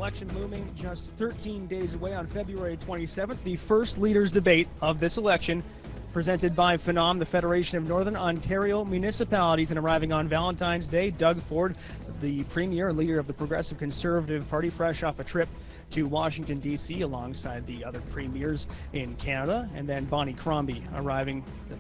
election looming just 13 days away on February 27th. The first leaders' debate of this election presented by FNOM, the Federation of Northern Ontario Municipalities, and arriving on Valentine's Day, Doug Ford, the Premier and leader of the Progressive Conservative Party, fresh off a trip to Washington, D.C., alongside the other premiers in Canada, and then Bonnie Crombie arriving, the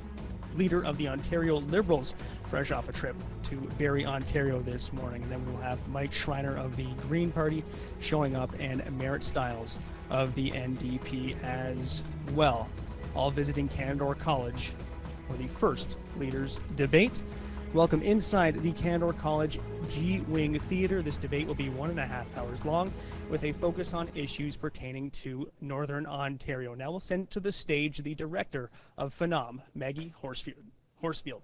leader of the Ontario Liberals, fresh off a trip to Barrie, Ontario this morning. And then we'll have Mike Schreiner of the Green Party showing up, and Marit Stiles of the NDP as well, all visiting Canadore College for the first leaders' debate. Welcome inside the Canadore College G-Wing Theatre. This debate will be 1.5 hours long, with a focus on issues pertaining to Northern Ontario. Now we'll send to the stage the director of FNOM, Maggie Horsfield.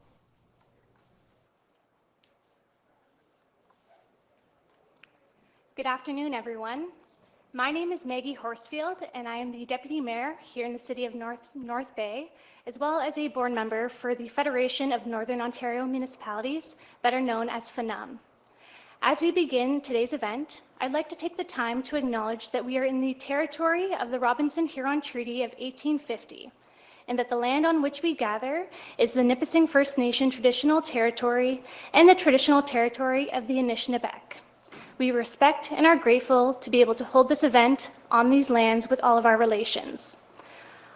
Good afternoon, everyone. My name is Maggie Horsfield, and I am the Deputy Mayor here in the City of North Bay, as well as a board member for the Federation of Northern Ontario Municipalities, better known as FNOM. As we begin today's event, I'd like to take the time to acknowledge that we are in the territory of the Robinson-Huron Treaty of 1850, and that the land on which we gather is the Nipissing First Nation traditional territory and the traditional territory of the Anishinaabe. We respect and are grateful to be able to hold this event on these lands with all of our relations.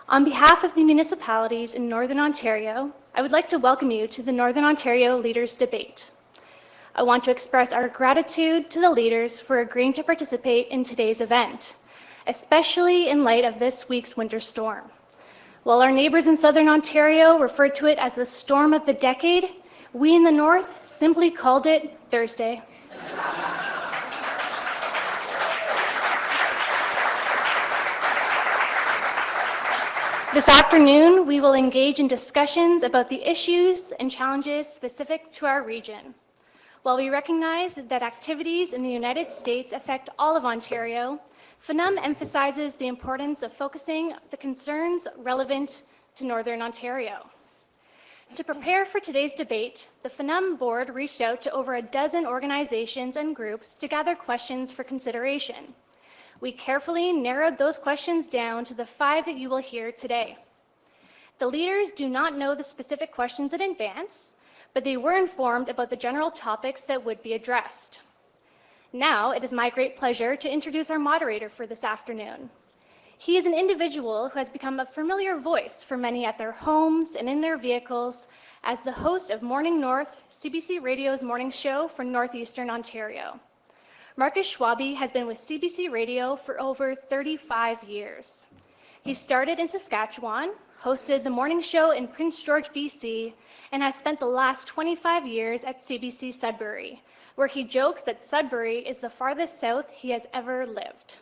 On behalf of the municipalities in Northern Ontario, I would like to welcome you to the Northern Ontario Leaders Debate. I want to express our gratitude to the leaders for agreeing to participate in today's event, especially in light of this week's winter storm. While our neighbors in Southern Ontario referred to it as the storm of the decade, we in the North simply called it Thursday. This afternoon, we will engage in discussions about the issues and challenges specific to our region. While we recognize that activities in the United States affect all of Ontario, FNOM emphasizes the importance of focusing the concerns relevant to Northern Ontario. To prepare for today's debate, the FNOM board reached out to over a dozen organizations and groups to gather questions for consideration. We carefully narrowed those questions down to the 5 that you will hear today. The leaders do not know the specific questions in advance, but they were informed about the general topics that would be addressed. Now, it is my great pleasure to introduce our moderator for this afternoon. He is an individual who has become a familiar voice for many at their homes and in their vehicles as the host of Morning North, CBC Radio's morning show for Northeastern Ontario. Markus Schwabe has been with CBC Radio for over 35 years. He started in Saskatchewan, hosted the morning show in Prince George, BC, and has spent the last 25 years at CBC Sudbury, where he jokes that Sudbury is the farthest south he has ever lived.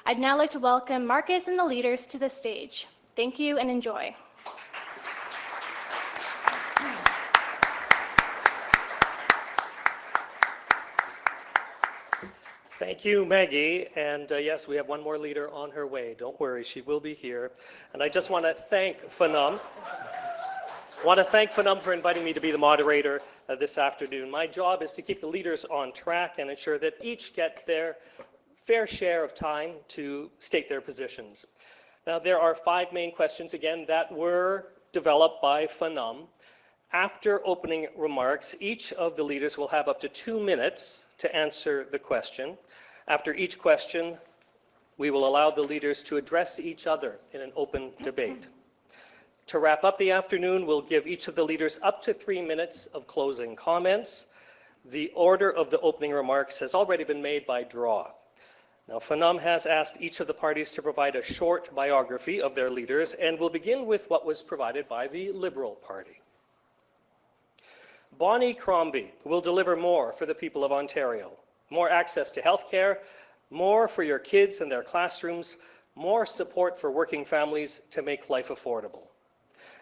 I'd now like to welcome Markus and the leaders to the stage. Thank you and enjoy. Thank you, Maggie. And yes, we have one more leader on her way. Don't worry, she will be here. And I just want to thank FNOM. For inviting me to be the moderator this afternoon. My job is to keep the leaders on track and ensure that each get their fair share of time to state their positions. Now, there are 5 main questions, again, that were developed by FNOM. After opening remarks, each of the leaders will have up to 2 minutes to answer the question. After each question, we will allow the leaders to address each other in an open debate. To wrap up the afternoon, we'll give each of the leaders up to 3 minutes of closing comments. The order of the opening remarks has already been made by draw. Now, FNOM has asked each of the parties to provide a short biography of their leaders, and we'll begin with what was provided by the Liberal Party. Bonnie Crombie will deliver more for the people of Ontario. More access to health care, more for your kids and their classrooms, more support for working families to make life affordable.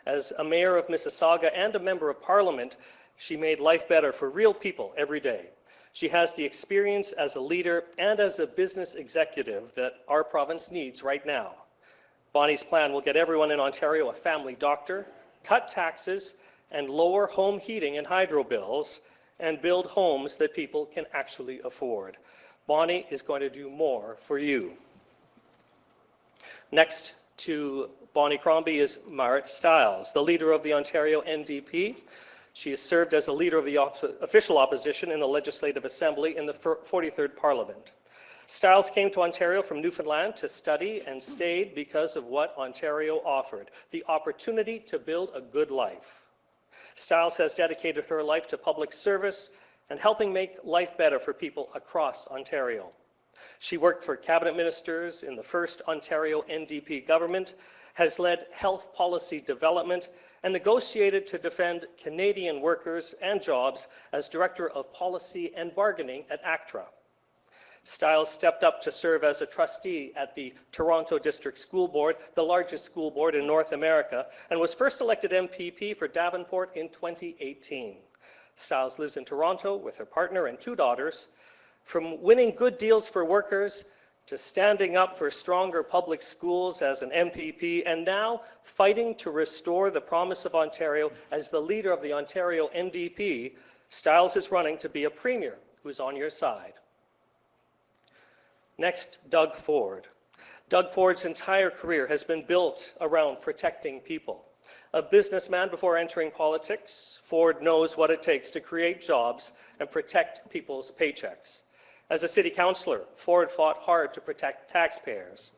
As a mayor of Mississauga and a member of Parliament, she made life better for real people every day. She has the experience as a leader and as a business executive that our province needs right now. Bonnie's plan will get everyone in Ontario a family doctor, cut taxes, and lower home heating and hydro bills, and build homes that people can actually afford. Bonnie is going to do more for you. Next to Bonnie Crombie is Marit Stiles, the leader of the Ontario NDP. She has served as a leader of the official opposition in the Legislative Assembly in the 43rd Parliament. Stiles came to Ontario from Newfoundland to study and stayed because of what Ontario offered, the opportunity to build a good life. Stiles has dedicated her life to public service and helping make life better for people across Ontario. She worked for cabinet ministers in the first Ontario NDP government, has led health policy development, and negotiated to defend Canadian workers and jobs as Director of Policy and Bargaining at ACTRA. Stiles stepped up to serve as a trustee at the Toronto District School Board, the largest school board in North America, and was first elected MPP for Davenport in 2018. Stiles lives in Toronto with her partner and 2 daughters. From winning good deals for workers to standing up for stronger public schools as an MPP, and now fighting to restore the promise of Ontario as the leader of the Ontario NDP, Stiles is running to be a premier who's on your side. Next, Doug Ford. Doug Ford's entire career has been built around protecting people. A businessman before entering politics, Ford knows what it takes to create jobs and protect people's paychecks. As a city councillor, Ford fought hard to protect taxpayers.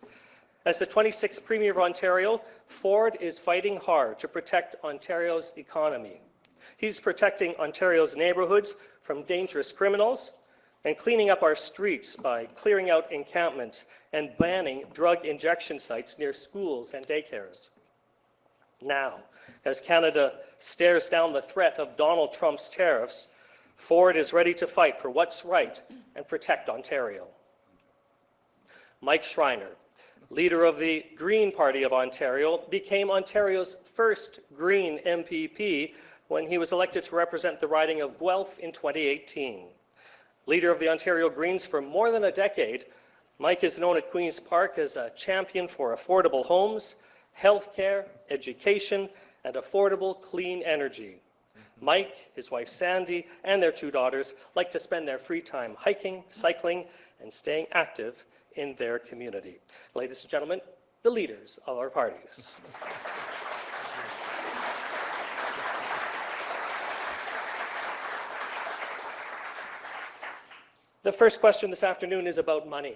As the 26th Premier of Ontario, Ford is fighting hard to protect Ontario's economy. He's protecting Ontario's neighbourhoods from dangerous criminals and cleaning up our streets by clearing out encampments and banning drug injection sites near schools and daycares. Now, as Canada stares down the threat of Donald Trump's tariffs, Ford is ready to fight for what's right and protect Ontario. Mike Schreiner, leader of the Green Party of Ontario, became Ontario's first Green MPP when he was elected to represent the riding of Guelph in 2018. Leader of the Ontario Greens for more than a decade, Mike is known at Queen's Park as a champion for affordable homes, healthcare, education, and affordable clean energy. Mike, his wife Sandy, and their 2 daughters like to spend their free time hiking, cycling, and staying active in their community. Ladies and gentlemen, the leaders of our parties. The first question this afternoon is about money.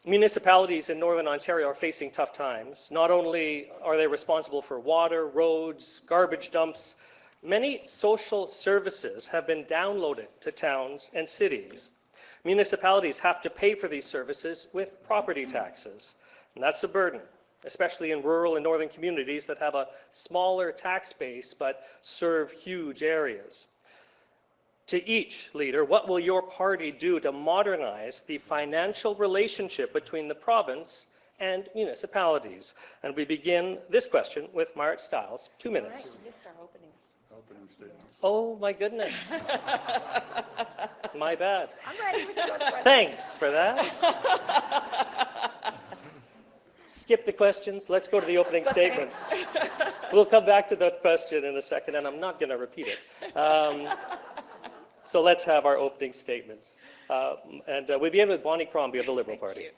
Municipalities in Northern Ontario are facing tough times. Not only are they responsible for water, roads, garbage dumps, many social services have been downloaded to towns and cities. Municipalities have to pay for these services with property taxes, and that's a burden, especially in rural and northern communities that have a smaller tax base but serve huge areas. To each leader, what will your party do to modernize the financial relationship between the province and municipalities? And we begin this question with Marit Stiles. 2 minutes. All right, we missed our opening statements. Oh my goodness. My bad. I'm ready. We can go to questions. Thanks for that. Skip the questions. Let's go to the opening statements. We'll come back to that question in a second, and I'm not going to repeat it. So let's have our opening statements. We begin with Bonnie Crombie of the Liberal Party.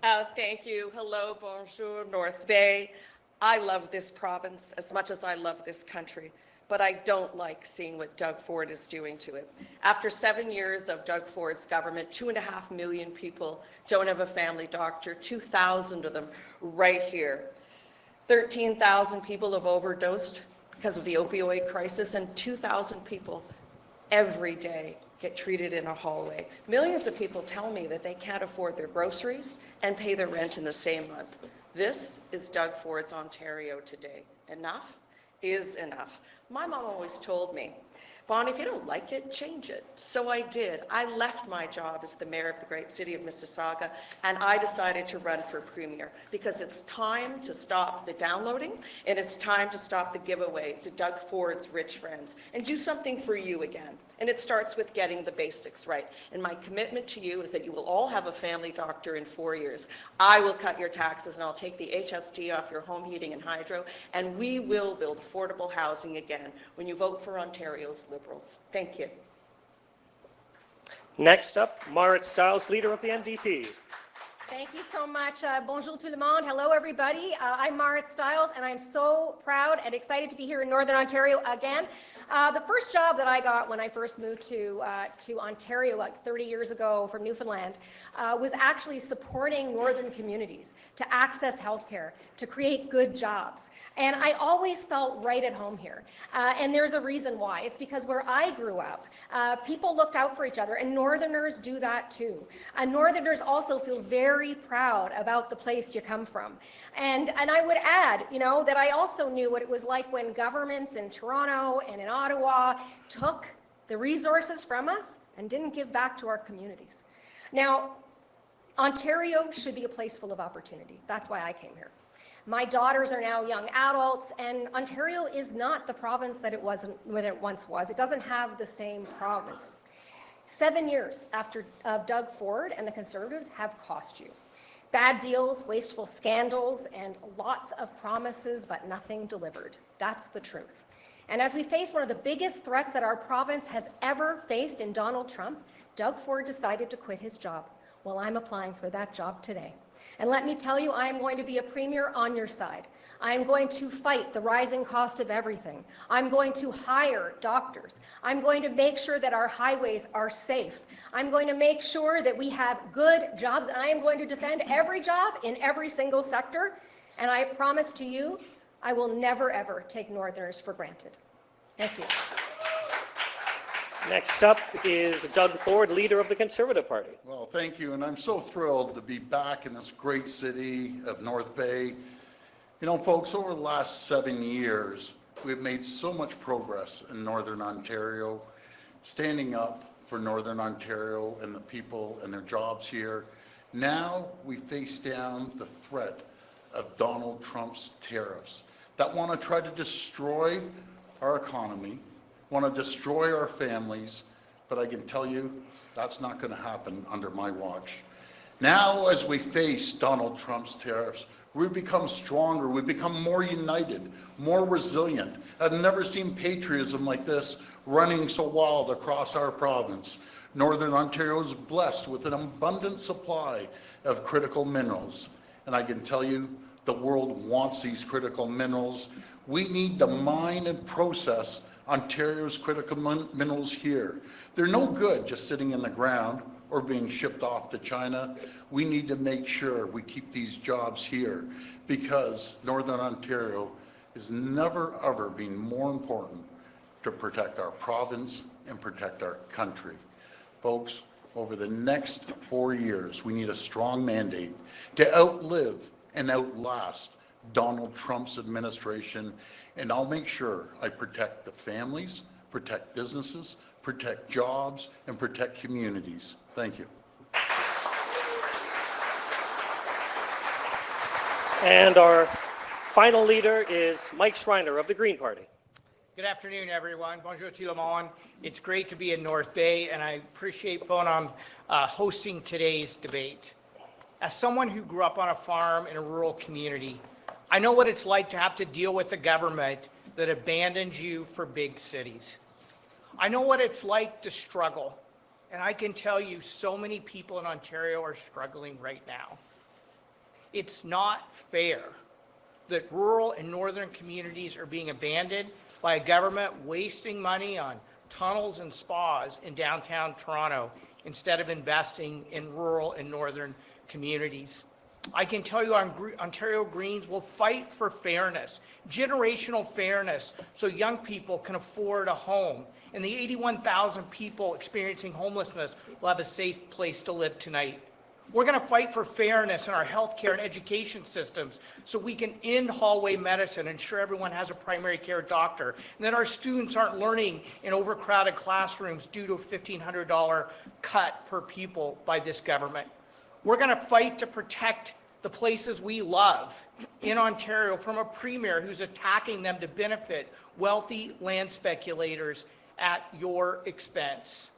Thank you. Hello, bonjour, North Bay. I love this province as much as I love this country, but I don't like seeing what Doug Ford is doing to it. After 7 years of Doug Ford's government, 2.5 million people don't have a family doctor, 2,000 of them right here. 13,000 people have overdosed because of the opioid crisis, and 2,000 people every day get treated in a hallway. Millions of people tell me that they can't afford their groceries and pay their rent in the same month. This is Doug Ford's Ontario today. Enough is enough. My mom always told me, Bonnie, if you don't like it, change it. So I did. I left my job as the mayor of the great city of Mississauga, and I decided to run for premier because it's time to stop the downloading and it's time to stop the giveaway to Doug Ford's rich friends and do something for you again. And it starts with getting the basics right. And my commitment to you is that you will all have a family doctor in 4 years. I will cut your taxes and I'll take the HST off your home heating and hydro, and we will build affordable housing again when you vote for Ontario's Liberals. Thank you. Next up, Marit Stiles, Leader of the NDP. Thank you so much. Bonjour tout le monde. Hello, everybody. I'm Marit Stiles, and I'm so proud and excited to be here in Northern Ontario again. The first job that I got when I first moved to Ontario like 30 years ago from Newfoundland was actually supporting northern communities to access healthcare, to create good jobs. And I always felt right at home here. And there's a reason why. It's because where I grew up, people looked out for each other, and Northerners do that too. And Northerners also feel very proud about the place you come from. And I would add, that I also knew what it was like when governments in Toronto and in Ottawa took the resources from us and didn't give back to our communities. Now, Ontario should be a place full of opportunity. That's why I came here. My daughters are now young adults, and Ontario is not the province that it once was. It doesn't have the same promise. 7 years after Doug Ford and the Conservatives have cost you. Bad deals, wasteful scandals, and lots of promises, but nothing delivered. That's the truth. And as we face one of the biggest threats that our province has ever faced in Donald Trump, Doug Ford decided to quit his job. Well, I'm applying for that job today. And let me tell you, I am going to be a premier on your side. I am going to fight the rising cost of everything. I'm going to hire doctors. I'm going to make sure that our highways are safe. I'm going to make sure that we have good jobs, and I am going to defend every job in every single sector. And I promise to you, I will never, ever take Northerners for granted. Thank you. Next up is Doug Ford, Leader of the Conservative Party. Well, thank you, and I'm so thrilled to be back in this great city of North Bay. Folks, over the last 7 years, we've made so much progress in Northern Ontario, standing up for Northern Ontario and the people and their jobs here. Now we face down the threat of Donald Trump's tariffs that want to try to destroy our economy, want to destroy our families, but I can tell you that's not going to happen under my watch. Now, as we face Donald Trump's tariffs, we've become stronger, we've become more united, more resilient. I've never seen patriotism like this running so wild across our province. Northern Ontario is blessed with an abundant supply of critical minerals, and I can tell you the world wants these critical minerals. We need to mine and process Ontario's critical minerals here. They're no good just sitting in the ground or being shipped off to China. We need to make sure we keep these jobs here because Northern Ontario has never ever been more important to protect our province and protect our country. Folks, over the next 4 years, we need a strong mandate to outlive and outlast Donald Trump's administration, and I'll make sure I protect the families, protect businesses, protect jobs, and protect communities. Thank you. And our final leader is Mike Schreiner of the Green Party. Good afternoon, everyone. Bonjour tout le monde. It's great to be in North Bay, and I appreciate Fonam hosting today's debate. As someone who grew up on a farm in a rural community, I know what it's like to have to deal with a government that abandons you for big cities. I know what it's like to struggle, and I can tell you so many people in Ontario are struggling right now. It's not fair that rural and northern communities are being abandoned by a government wasting money on tunnels and spas in downtown Toronto instead of investing in rural and northern communities. I can tell you Ontario Greens will fight for fairness, generational fairness, so young people can afford a home, and the 81,000 people experiencing homelessness will have a safe place to live tonight. We're going to fight for fairness in our healthcare and education systems so we can end hallway medicine, ensure everyone has a primary care doctor, and that our students aren't learning in overcrowded classrooms due to a $1,500 cut per pupil by this government. We're going to fight to protect the places we love in Ontario from a premier who's attacking them to benefit wealthy land speculators at your expense.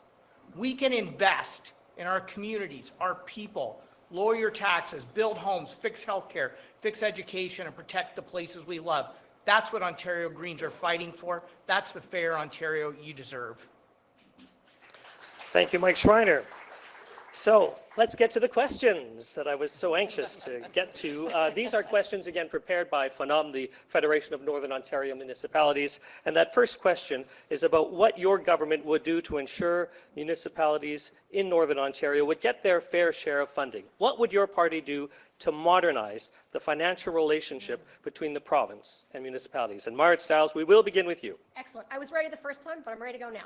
We can invest in our communities, our people, lower your taxes, build homes, fix healthcare, fix education, and protect the places we love. That's what Ontario Greens are fighting for. That's the fair Ontario you deserve. Thank you, Mike Schreiner. So let's get to the questions that I was so anxious to get to. These are questions, again, prepared by FNOM, the Federation of Northern Ontario Municipalities. And that first question is about what your government would do to ensure municipalities in Northern Ontario would get their fair share of funding. What would your party do to modernize the financial relationship between the province and municipalities? And Marit Stiles, we will begin with you. Excellent. I was ready the first time, but I'm ready to go now.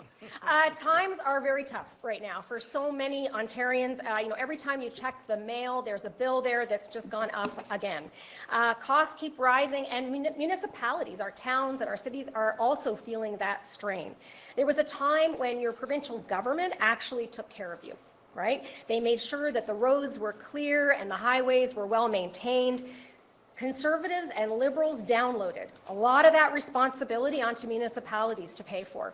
Times are very tough right now for so many Ontarians. Every time you check the mail, there's a bill there that's just gone up again. Costs keep rising, and municipalities, our towns and our cities, are also feeling that strain. There was a time when your provincial government actually took care of you, right? They made sure that the roads were clear and the highways were well maintained. Conservatives and Liberals downloaded a lot of that responsibility onto municipalities to pay for.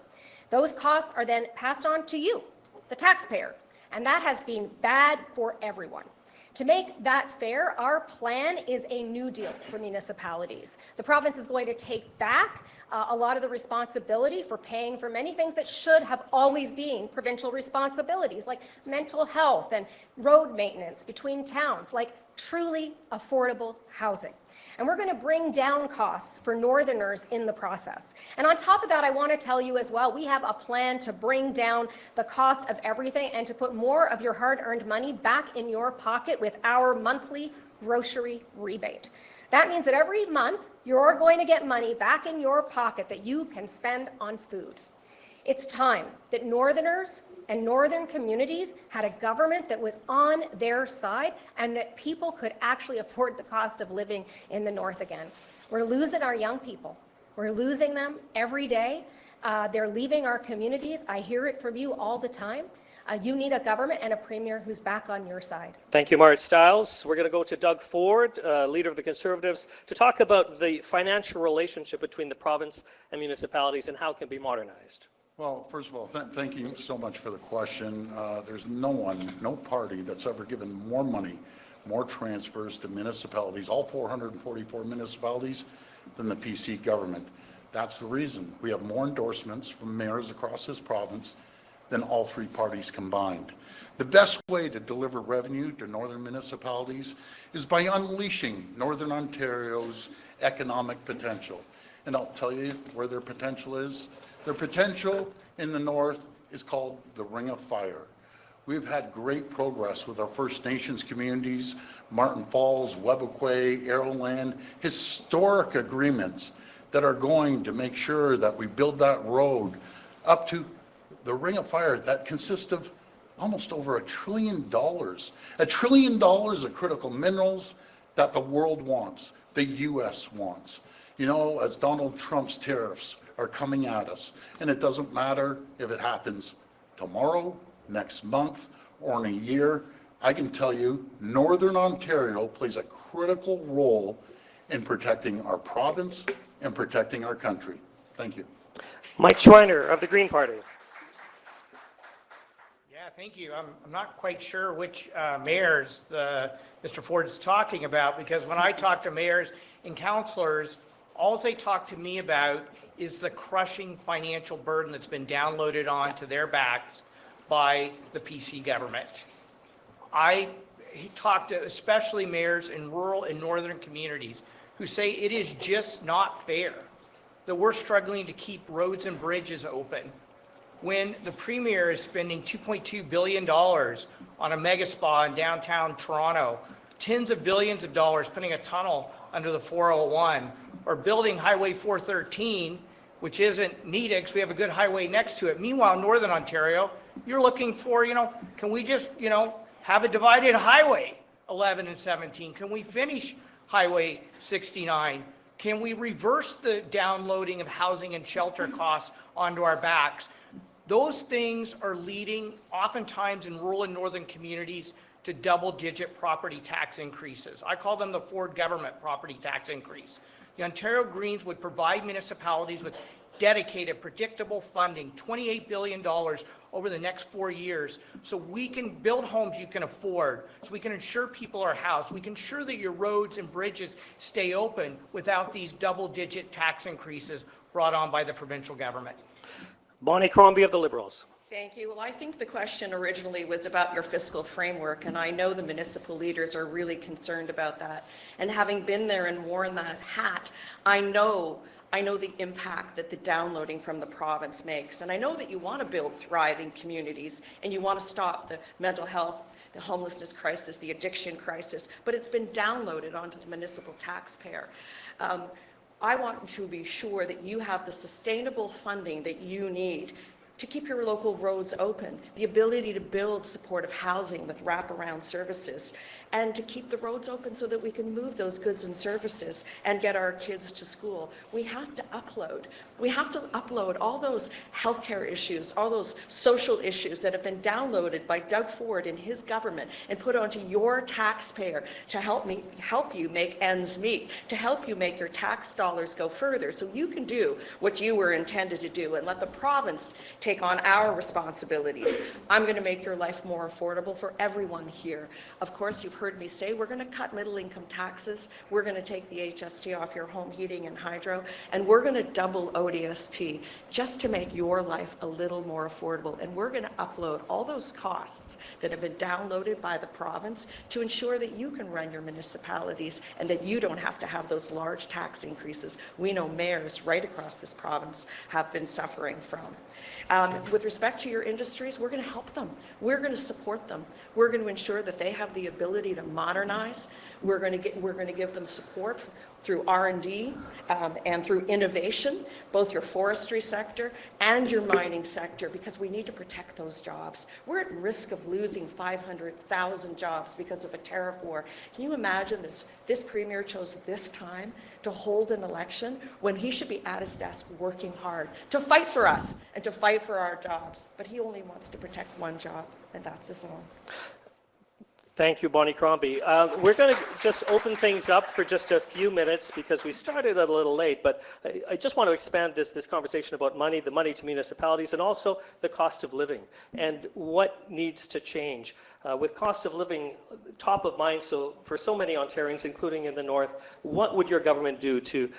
Those costs are then passed on to you, the taxpayer, and that has been bad for everyone. To make that fair, our plan is a new deal for municipalities. The province is going to take back a lot of the responsibility for paying for many things that should have always been provincial responsibilities, like mental health and road maintenance between towns, like truly affordable housing. And we're going to bring down costs for Northerners in the process. And on top of that, I want to tell you as well, we have a plan to bring down the cost of everything and to put more of your hard-earned money back in your pocket with our monthly grocery rebate. That means that every month, you're going to get money back in your pocket that you can spend on food. It's time that Northerners and Northern communities had a government that was on their side and that people could actually afford the cost of living in the North again. We're losing our young people. We're losing them every day. They're leaving our communities. I hear it from you all the time. You need a government and a premier who's back on your side. Thank you, Marit Stiles. We're going to go to Doug Ford, leader of the Conservatives, to talk about the financial relationship between the province and municipalities and how it can be modernized. Well, first of all, thank you so much for the question. There's no party that's ever given more money, more transfers to municipalities, all 444 municipalities, than the PC government. That's the reason. We have more endorsements from mayors across this province than all three parties combined. The best way to deliver revenue to northern municipalities is by unleashing Northern Ontario's economic potential. And I'll tell you where their potential is. Their potential in the north is called the Ring of Fire. We've had great progress with our First Nations communities, Martin Falls, Webequie, Arrowland, historic agreements that are going to make sure that we build that road up to the Ring of Fire that consists of almost over $1 trillion. $1 trillion of critical minerals that the world wants, the U.S. wants. You know, as Donald Trump's tariffs are coming at us, and it doesn't matter if it happens tomorrow, next month, or in a year, I can tell you Northern Ontario plays a critical role in protecting our province and protecting our country. Thank you. Mike Schreiner of the Green Party. Yeah, thank you. I'm not quite sure which mayors Mr. Ford is talking about, because when I talk to mayors and councillors, all they talk to me about is the crushing financial burden that's been downloaded onto their backs by the PC government. I talk to especially mayors in rural and northern communities who say it is just not fair that we're struggling to keep roads and bridges open when the premier is spending $2.2 billion on a mega spa in downtown Toronto, tens of billions of dollars putting a tunnel under the 401, or building Highway 413, which isn't needed because we have a good highway next to it. Meanwhile, Northern Ontario, you're looking for, can we just, have a divided Highway 11 and 17? Can we finish Highway 69? Can we reverse the downloading of housing and shelter costs onto our backs? Those things are leading, oftentimes in rural and northern communities, to double-digit property tax increases. I call them the Ford government property tax increase. The Ontario Greens would provide municipalities with dedicated, predictable funding, $28 billion over the next 4 years, so we can build homes you can afford, so we can ensure people are housed, we can ensure that your roads and bridges stay open without these double-digit tax increases brought on by the provincial government. Bonnie Crombie of the Liberals. Thank you. Well, I think the question originally was about your fiscal framework, and I know the municipal leaders are really concerned about that. And having been there and worn that hat, I know the impact that the downloading from the province makes. And I know that you want to build thriving communities and you want to stop the mental health, the homelessness crisis, the addiction crisis, but it's been downloaded onto the municipal taxpayer. I want to be sure that you have the sustainable funding that you need to keep your local roads open, the ability to build supportive housing with wraparound services, and to keep the roads open so that we can move those goods and services and get our kids to school. We have to upload. We have to upload all those healthcare issues, all those social issues that have been downloaded by Doug Ford and his government and put onto your taxpayer to help you make ends meet, to help you make your tax dollars go further so you can do what you were intended to do and let the province take on our responsibilities. I'm going to make your life more affordable for everyone here. Of course, you've heard me say we're going to cut middle income taxes, we're going to take the HST off your home heating and hydro, and we're going to double ODSP just to make your life a little more affordable. And we're going to upload all those costs that have been downloaded by the province to ensure that you can run your municipalities and that you don't have to have those large tax increases we know mayors right across this province have been suffering from. With respect to your industries, we're going to help them. We're going to support them. We're going to ensure that they have the ability to modernize. We're going to give them support through R&D and through innovation, both your forestry sector and your mining sector, because we need to protect those jobs. We're at risk of losing 500,000 jobs because of a tariff war. Can you imagine this premier chose this time to hold an election when he should be at his desk working hard to fight for us and to fight for our jobs? But he only wants to protect one job, and that's his own. Thank you, Bonnie Crombie. We're going to just open things up for just a few minutes because we started a little late, but I just want to expand this conversation about money, the money to municipalities, and also the cost of living and what needs to change. With cost of living top of mind, so for so many Ontarians, including in the north, what would your government do to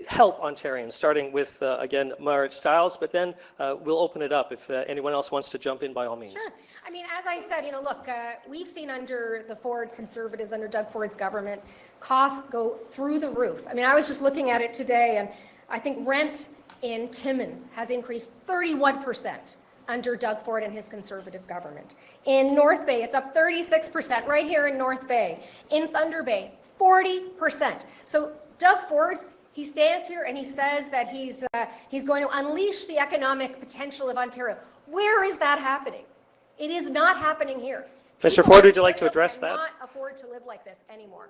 help Ontarians, starting with, again, Marit Stiles, but then we'll open it up if anyone else wants to jump in by all means. Sure. I mean, as I said, look, we've seen under the Ford Conservatives, under Doug Ford's government, costs go through the roof. I mean, I was just looking at it today, and I think rent in Timmins has increased 31% under Doug Ford and his Conservative government. In North Bay, it's up 36%, right here in North Bay. In Thunder Bay, 40%. So Doug Ford, he stands here and he says that he's going to unleash the economic potential of Ontario. Where is that happening? It is not happening here. Mr. Ford, would you like to address that? Cannot afford to live like this anymore.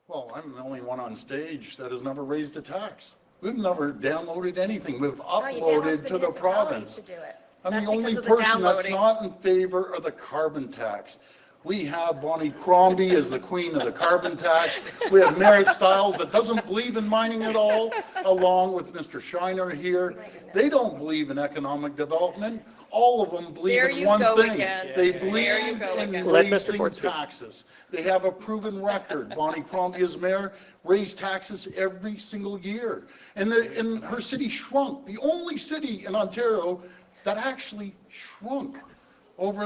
Well, I'm the only one on stage that has never raised a tax. We've never downloaded anything. We've uploaded to the province. To do it. I'm the only person that's not in favor of the carbon tax. We have Bonnie Crombie as the queen of the carbon tax. We have Marit Stiles that doesn't believe in mining at all, along with Mr. Schreiner here. They don't believe in economic development. All of them believe in one thing. Again. They believe in raising taxes. They have a proven record. Bonnie Crombie as mayor raised taxes every single year. And her city shrunk. The only city in Ontario that actually shrunk over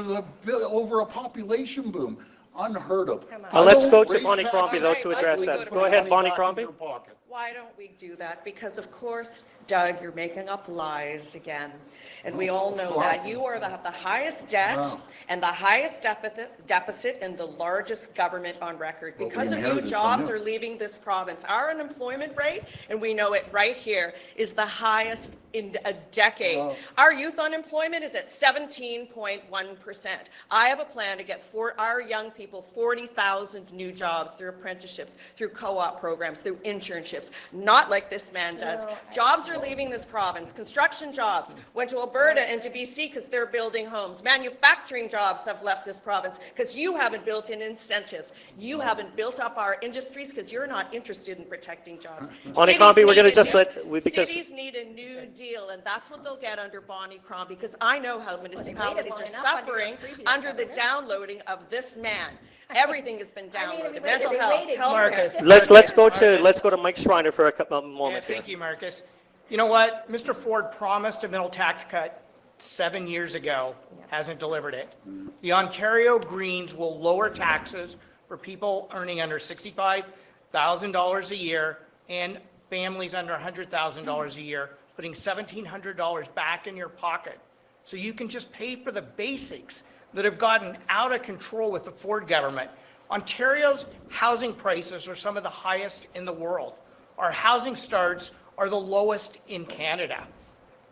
a population boom. Unheard of. Let's go to Bonnie Crombie, though, to address that. Go ahead, Bonnie Crombie. Why don't we do that? Because, of course, Doug, you're making up lies again. And we all know that. You are the highest debt and the highest deficit and the largest government on record. Because of you, jobs are leaving this province. Our unemployment rate, and we know it right here, is the highest in a decade. Our youth unemployment is at 17.1%. I have a plan to get our young people 40,000 new jobs through apprenticeships, through co-op programs, through internships, not like this man does. Jobs are leaving this province. Construction jobs went to Alberta and to BC because they're building homes. Manufacturing jobs have left this province because you haven't built in incentives. You haven't built up our industries because you're not interested in protecting jobs. Bonnie Crombie, we're going to just cities need a new deal, and that's what they'll get under Bonnie Crombie, because I know how municipalities are suffering under the downloading of this man. Everything has been downloaded. Mental health, Marcus, let's go to Mike Schreiner for a moment. Thank you, Marcus. You know what? Mr. Ford promised a middle tax cut 7 years ago, hasn't delivered it. The Ontario Greens will lower taxes for people earning under $65,000 a year and families under $100,000 a year, putting $1,700 back in your pocket. So you can just pay for the basics that have gotten out of control with the Ford government. Ontario's housing prices are some of the highest in the world. Our housing starts are the lowest in Canada.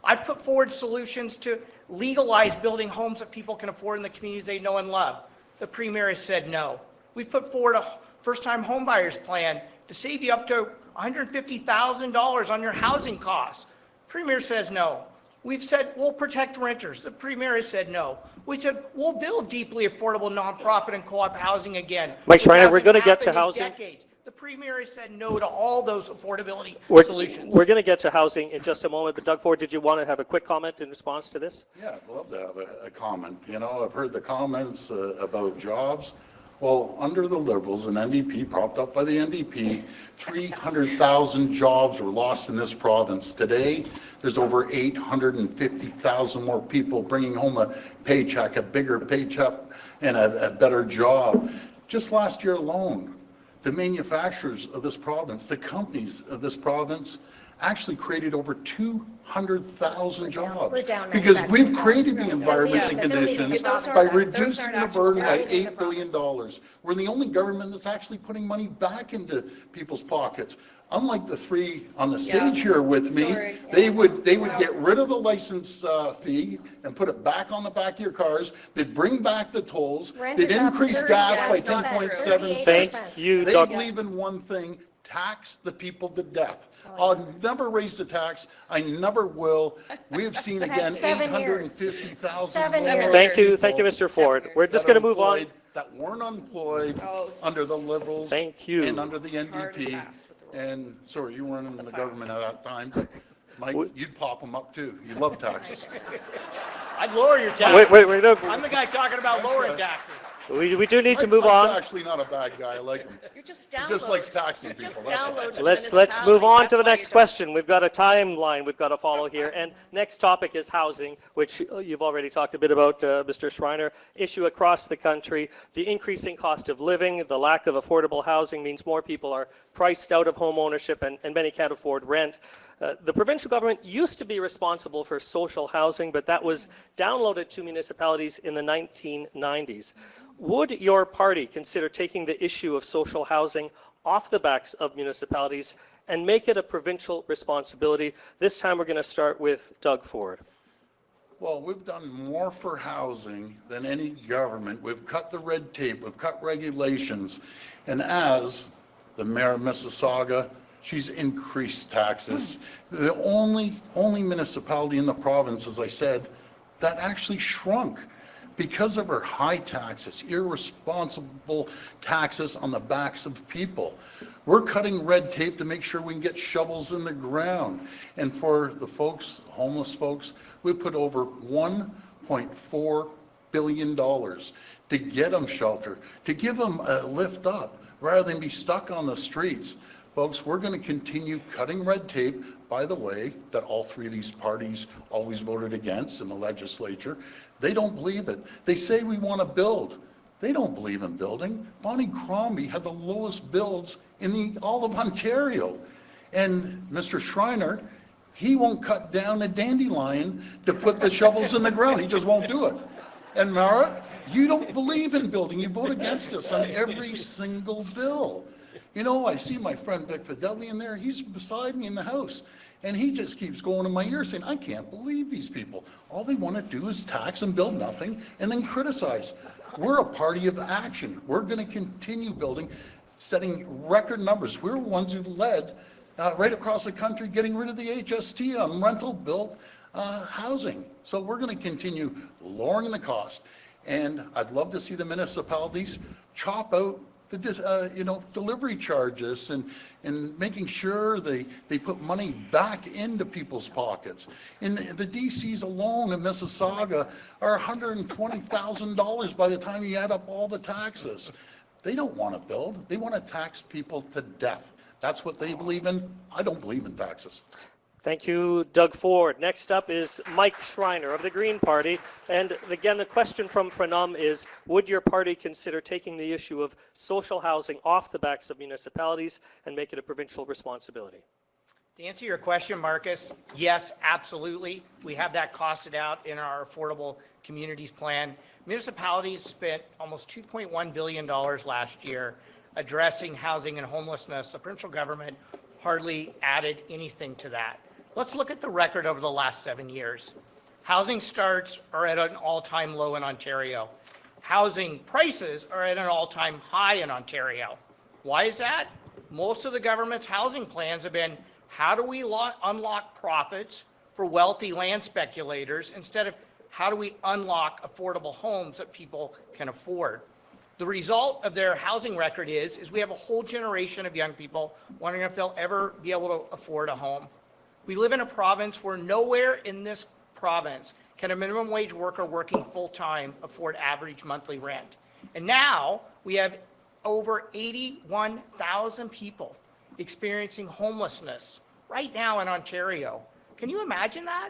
I've put forward solutions to legalize building homes that people can afford in the communities they know and love. The Premier has said no. We've put forward a first-time homebuyers plan to save you up to $150,000 on your housing costs. Premier says no. We've said we'll protect renters. The Premier has said no. We said we'll build deeply affordable nonprofit and co-op housing again. Mike Schreiner, we're going to get to housing. Decades. The Premier has said no to all those affordability solutions. We're going to get to housing in just a moment, but Doug Ford, did you want to have a quick comment in response to this? Yeah, I'd love to have a comment. You know, I've heard the comments about jobs. Well, under the Liberals and NDP, propped up by the NDP, 300,000 jobs were lost in this province. Today, there's over 850,000 more people bringing home a paycheck, a bigger paycheck, and a better job. Just last year alone, the manufacturers of this province, the companies of this province, actually created over 200,000 jobs because we've created the environment and conditions by reducing the burden by $8 billion. We're the only government that's actually putting money back into people's pockets. Unlike the three on the stage here with me, they would get rid of the license fee and put it back on the back of your cars. They'd bring back the tolls. They'd increase gas by 10.7 cents. Thank you, They Doug. believe in one thing: tax the people to death. I'll never raise the tax. I never will. We have seen again 850,000. 7 years. Thank you, Mr. Ford. We're just going to move on. That weren't employed under the Liberals. Thank you. And under the NDP. And sorry, you weren't in the government at that time, but Mike, you'd pop them up too. You love taxes. I'd lower your taxes. Wait, no. I'm the guy talking about lowering taxes. We do need to move Mike's on. actually not a bad guy. I like him. You just He download. just likes taxing You just people. That's all. download Let's move on to the next question. We've got a timeline we've got to follow here. And next topic is housing, which you've already talked a bit about, Mr. Schreiner. Issue across the country. The increasing cost of living, the lack of affordable housing means more people are priced out of home ownership and many can't afford rent. The provincial government used to be responsible for social housing, but that was downloaded to municipalities in the 1990s. Would your party consider taking the issue of social housing off the backs of municipalities and make it a provincial responsibility? This time we're going to start with Doug Ford. Well, we've done more for housing than any government. We've cut the red tape, we've cut regulations, and as the mayor of Mississauga, she's increased taxes. The only municipality in the province, as I said, that actually shrunk because of her high taxes, irresponsible taxes on the backs of people. We're cutting red tape to make sure we can get shovels in the ground. And for the folks, homeless folks, we put over $1.4 billion to get them shelter, to give them a lift up, rather than be stuck on the streets. Folks, we're going to continue cutting red tape, by the way, that all three of these parties always voted against in the legislature. They don't believe it. They say we want to build. They don't believe in building. Bonnie Crombie had the lowest builds in all of Ontario. And Mr. Schreiner, he won't cut down a dandelion to put the shovels in the ground. He just won't do it. And Marit, you don't believe in building. You vote against us on every single bill. You know, I see my friend Vic Fidelli in there. He's beside me in the house. And he just keeps going in my ear saying, I can't believe these people. All they want to do is tax and build nothing and then criticize. We're a party of action. We're going to continue building, setting record numbers. We're ones who led right across the country getting rid of the HST on rental built housing. So we're going to continue lowering the cost. And I'd love to see the municipalities chop out the delivery charges and making sure they put money back into people's pockets. And the DCs alone in Mississauga are $120,000 by the time you add up all the taxes. They don't want to build. They want to tax people to death. That's what they believe in. I don't believe in taxes. Thank you, Doug Ford. Next up is Mike Schreiner of the Green Party. And again, the question from Phenom is, would your party consider taking the issue of social housing off the backs of municipalities and make it a provincial responsibility? To answer your question, Marcus, yes, absolutely. We have that costed out in our Affordable Communities Plan. Municipalities spent almost $2.1 billion last year addressing housing and homelessness. The provincial government hardly added anything to that. Let's look at the record over the last 7 years. Housing starts are at an all-time low in Ontario. Housing prices are at an all-time high in Ontario. Why is that? Most of the government's housing plans have been, how do we unlock profits for wealthy land speculators instead of how do we unlock affordable homes that people can afford? The result of their housing record is we have a whole generation of young people wondering if they'll ever be able to afford a home. We live in a province where nowhere in this province can a minimum wage worker working full-time afford average monthly rent. And now we have over 81,000 people experiencing homelessness right now in Ontario. Can you imagine that?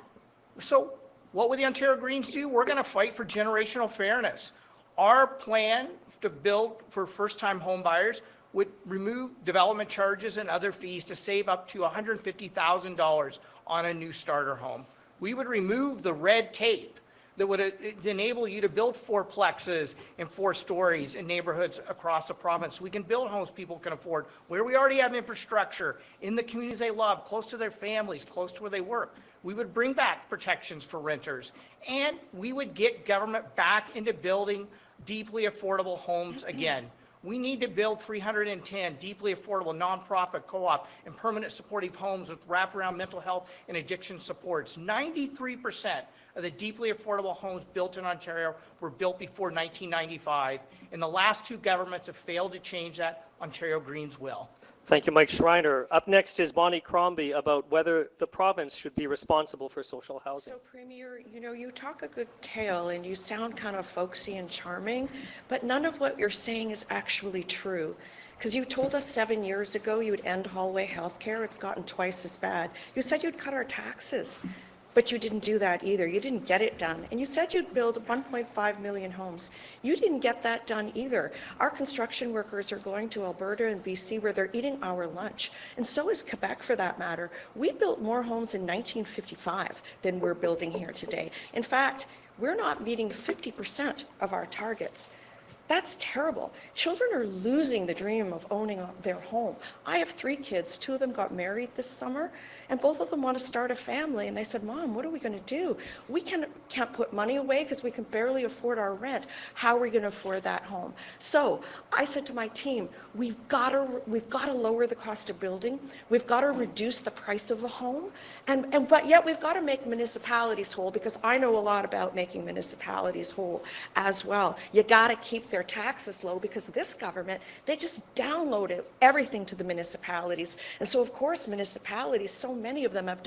So what would the Ontario Greens do? We're going to fight for generational fairness. Our plan to build for first-time home buyers would remove development charges and other fees to save up to $150,000 on a new starter home. We would remove the red tape that would enable you to build fourplexes and 4 stories in neighborhoods across the province. We can build homes people can afford, where we already have infrastructure, in the communities they love, close to their families, close to where they work. We would bring back protections for renters, and we would get government back into building deeply affordable homes again. We need to build 310 deeply affordable nonprofit, co-op, and permanent supportive homes with wraparound mental health and addiction supports. 93% of the deeply affordable homes built in Ontario were built before 1995, and the last 2 governments have failed to change that. Ontario Greens will. Thank you, Mike Schreiner. Up next is Bonnie Crombie about whether the province should be responsible for social housing. So, Premier, you know, you talk a good tale and you sound kind of folksy and charming, but none of what you're saying is actually true. Because you told us 7 years ago you would end hallway health care. It's gotten twice as bad. You said you'd cut our taxes, but you didn't do that either. You didn't get it done. And you said you'd build 1.5 million homes. You didn't get that done either. Our construction workers are going to Alberta and BC where they're eating our lunch. And so is Quebec for that matter. We built more homes in 1955 than we're building here today. In fact, we're not meeting 50% of our targets. That's terrible. Children are losing the dream of owning their home. I have 3 kids. 2 of them got married this summer, and both of them want to start a family. And they said, Mom, what are we going to do? We can't put money away because we can barely afford our rent. How are we going to afford that home? So I said to my team, we've got to lower the cost of building. We've got to reduce the price of a home, but yet we've got to make municipalities whole, because I know a lot about making municipalities whole as well. You got to keep their taxes low, because this government, they just downloaded everything to the municipalities. And so of course municipalities, so many of them have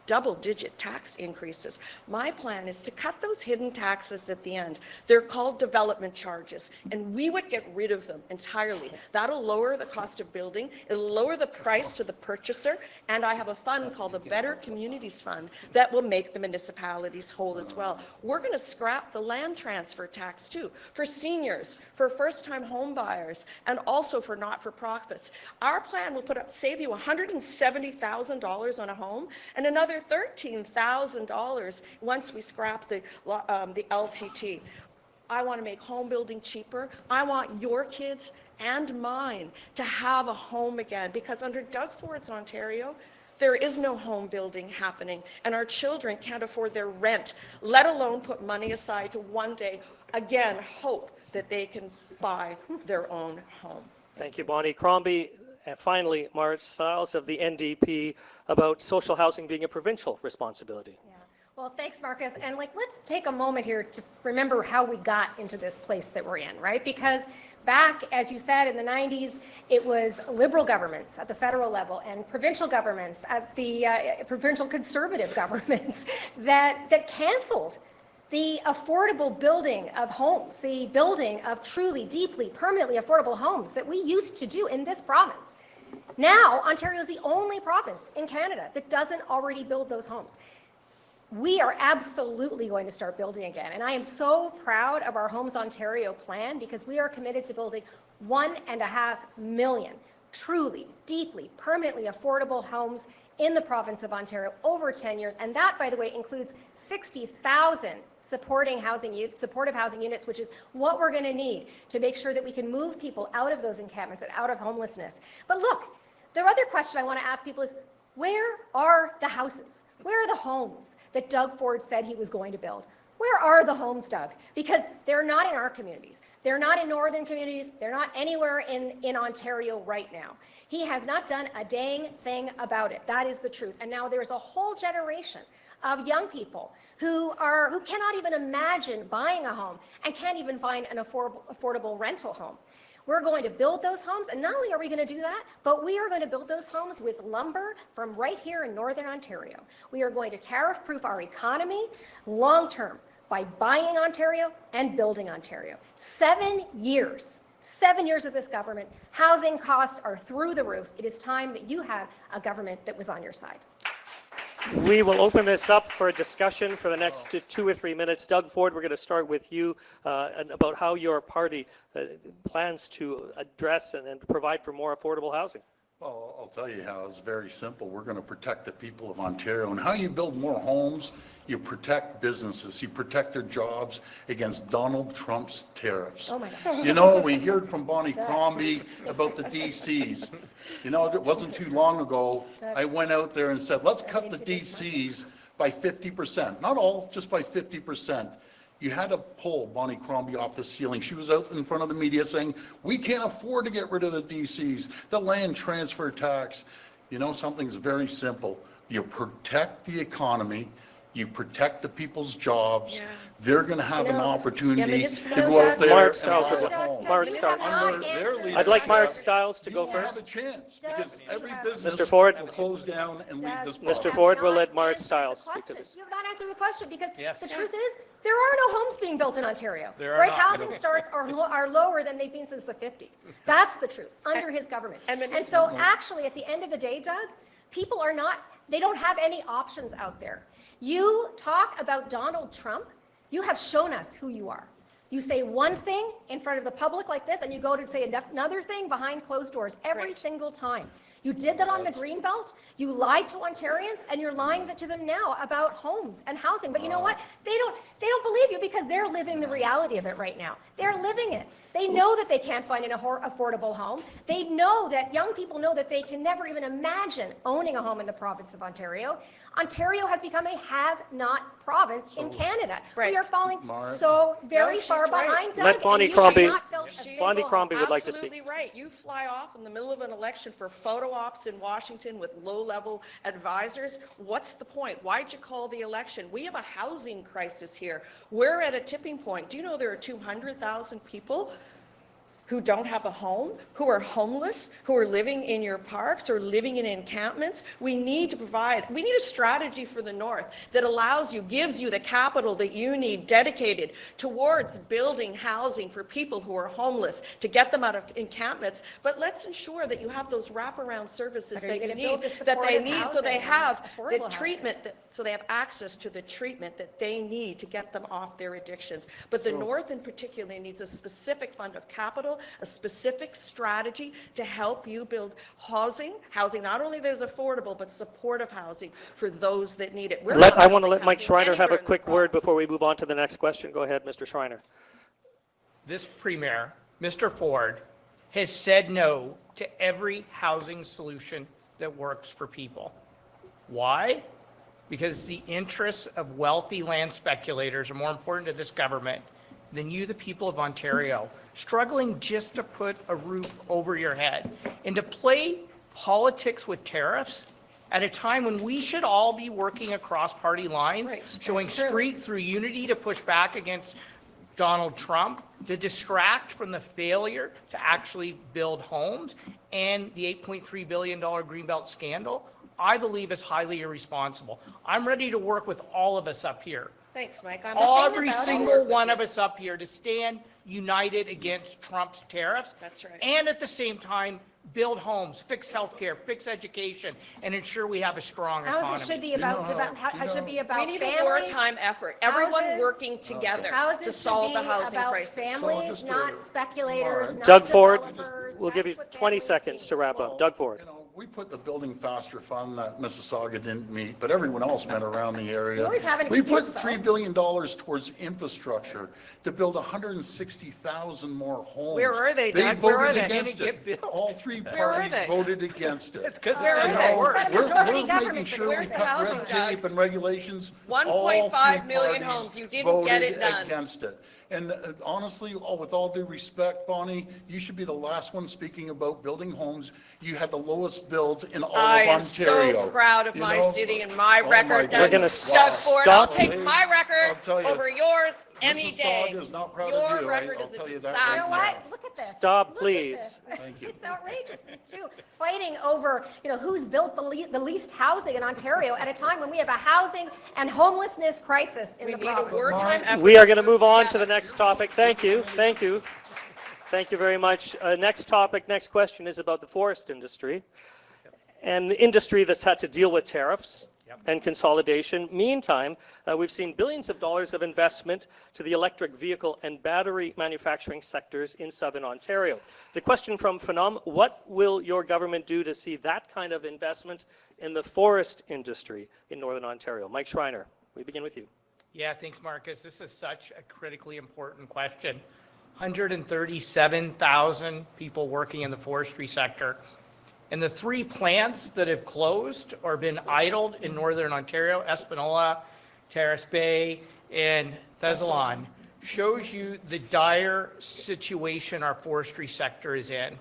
double-digit tax increases. My plan is to cut those hidden taxes at the end. They're called development charges, and we would get rid of them entirely. That'll lower the cost of building, it'll lower the price to the purchaser, and I have a fund called the Better Communities Fund that will make the municipalities whole as well. We're going to scrap the land transfer tax too, for seniors, for first-time home buyers, and also for not-for-profits. Our plan will save you $170,000 on a home, and another $13,000 once we scrap the LTT. I want to make home building cheaper. I want your kids and mine to have a home again, because under Doug Ford's Ontario, there is no home building happening, and our children can't afford their rent, let alone put money aside to one day, again, hope that they can buy their own home. Thank you, Bonnie Crombie. And finally, Marit Stiles of the NDP about social housing being a provincial responsibility. Yeah. Well, thanks, Marcus. And let's take a moment here to remember how we got into this place that we're in, right? Because back, as you said, in the 90s, it was liberal governments at the federal level and provincial governments at the provincial conservative governments that canceled the affordable building of homes, the building of truly, deeply, permanently affordable homes that we used to do in this province. Now, Ontario is the only province in Canada that doesn't already build those homes. We are absolutely going to start building again. And I am so proud of our Homes Ontario plan because we are committed to building 1.5 million truly, deeply, permanently affordable homes in the province of Ontario over 10 years. And that, by the way, includes 60,000 supportive housing units, which is what we're going to need to make sure that we can move people out of those encampments and out of homelessness. But look, the other question I want to ask people is, where are the houses? Where are the homes that Doug Ford said he was going to build? Where are the homes, Doug? Because they're not in our communities. They're not in northern communities. They're not anywhere in Ontario right now. He has not done a dang thing about it. That is the truth. And now there's a whole generation of young people who cannot even imagine buying a home and can't even find an affordable rental home. We're going to build those homes, and not only are we going to do that, but we are going to build those homes with lumber from right here in Northern Ontario. We are going to tariff-proof our economy long-term by buying Ontario and building Ontario. 7 years of this government, housing costs are through the roof. It is time that you had a government that was on your side. We will open this up for a discussion for the next 2 or 3 minutes. Doug Ford, we're going to start with you and about how your party plans to address and provide for more affordable housing. Well, I'll tell you how. It's very simple. We're going to protect the people of Ontario. And how you build more homes, you protect businesses, you protect their jobs against Donald Trump's tariffs. Oh my God. You know, we heard from Bonnie Crombie about the DCs. You know, it wasn't too long ago, I went out there and said, let's cut the DCs by 50%. Not all, just by 50%. You had to pull Bonnie Crombie off the ceiling. She was out in front of the media saying, we can't afford to get rid of the DCs, the land transfer tax. You know, something's very simple. You protect the economy, you protect the people's jobs. Yeah. They're going to have an opportunity to go out there Marit Stiles, and buy a home. I'd like Marit Stiles to go first. You have a chance because every business Mr. Ford will close down and leave this province. Mr. Ford, we'll let Marit Stiles speak to this. You have not answered the question because the truth is there are no homes being built in Ontario. Right? Housing starts are lower than they've been since the 50s. That's the truth under his government. And so actually at the end of the day, Doug, people are not, they don't have any options out there. You talk about Donald Trump, you have shown us who you are. You say one thing in front of the public like this, and you go to say another thing behind closed doors every single time. You did that on the Greenbelt. You lied to Ontarians, and you're lying to them now about homes and housing. But you know what? They don't believe you because they're living the reality of it right now. They're living it. They know that they can't find an affordable home. They know that young people know that they can never even imagine owning a home in the province of Ontario. Ontario has become a have-not province in Canada. We are falling so very far behind. Doug, let Bonnie Crombie. Bonnie Crombie would like to speak. Absolutely right. You fly off in the middle of an election for photo ops in Washington with low-level advisors. What's the point? Why'd you call the election? We have a housing crisis here. We're at a tipping point. Do you know there are 200,000 people who don't have a home, who are homeless, who are living in your parks or living in encampments? We need to provide, we need a strategy for the North that allows you, gives you the capital that you need dedicated towards building housing for people who are homeless, to get them out of encampments. But let's ensure that you have those wraparound services that you need, that they need, so they have the treatment, so they have access to the treatment that they need to get them off their addictions. But the North in particular needs a specific fund of capital, a specific strategy to help you build housing not only that is affordable, but supportive housing for those that need it. I want to let Mike Schreiner have a quick word before we move on to the next question. Go ahead, Mr. Schreiner. This Premier, Mr. Ford, has said no to every housing solution that works for people. Why? Because the interests of wealthy land speculators are more important to this government than you, the people of Ontario, struggling just to put a roof over your head. And to play politics with tariffs at a time when we should all be working across party lines, showing strength through unity to push back against Donald Trump, to distract from the failure to actually build homes and the $8.3 billion Greenbelt scandal, I believe is highly irresponsible. I'm ready to work with all of us up here. Thanks, Mike. Every single one of us up here to stand united against Trump's tariffs. That's right. And at the same time, build homes, fix healthcare, fix education, and ensure we have a strong economy. Houses should be about, should be about We need families. a wartime effort. Everyone Houses- working together to Houses solve should the be housing about crisis. families, just not speculators, not Doug Ford, developers. we'll give you That's what 20 families seconds need. to wrap up. Doug Ford. You know, we put the Building Faster Fund that Mississauga didn't meet, but everyone else met around the area. You always have an We put excuse, though. $3 billion towards infrastructure to build 160,000 more homes. Where are they, Doug? Where are voted they? against Didn't it. get built. All three Where are parties they? voted against it. It's because Where it are doesn't they? work. But a We're majority making government, sure where's we the cut housing, red Doug? tape and regulations. 1.5 All three million parties homes. You didn't get it voted done. against it. And honestly, with all due respect, Bonnie, you should be the last one speaking about building homes. You had the lowest builds in all I of am Ontario. so proud of You my know? city and my Oh record. my Doug. goodness. We're gonna Doug Ford, I'll stop. take my I'll record tell you, over yours any day. Mississauga is not proud Your of you. record I'll is a tell you that disaster. You know right what? Look at this. Stop, Look at please. this. Thank you. It's outrageous, these two fighting over, who's built the least housing in Ontario at a time when we have a housing and homelessness crisis in We the need a province. wartime effort. We are going to move on to the next topic. Thank you. Thank you. Thank you very much. Next topic, next question is about the forest industry. And the industry that's had to deal with tariffs and consolidation. Meantime, we've seen billions of dollars of investment to the electric vehicle and battery manufacturing sectors in Southern Ontario. The question from Phenom, what will your government do to see that kind of investment in the forest industry in Northern Ontario? Mike Schreiner, we begin with you. Yeah, thanks, Marcus. This is such a critically important question. 137,000 people working in the forestry sector. And the 3 plants that have closed or been idled in Northern Ontario, Espanola, Terrace Bay, and Thessalon, shows you the dire situation our forestry sector is in.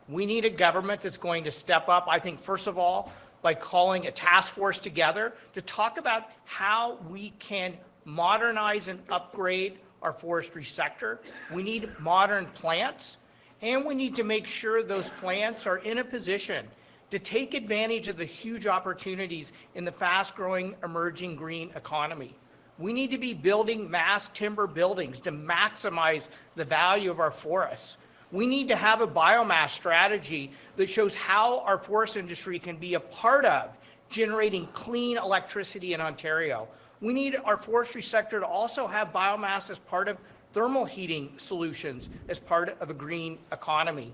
We need a government that's going to step up, I think, first of all, by calling a task force together to talk about how we can modernize and upgrade our forestry sector. We need modern plants, and we need to make sure those plants are in a position to take advantage of the huge opportunities in the fast-growing emerging green economy. We need to be building mass timber buildings to maximize the value of our forests. We need to have a biomass strategy that shows how our forest industry can be a part of generating clean electricity in Ontario. We need our forestry sector to also have biomass as part of thermal heating solutions as part of a green economy.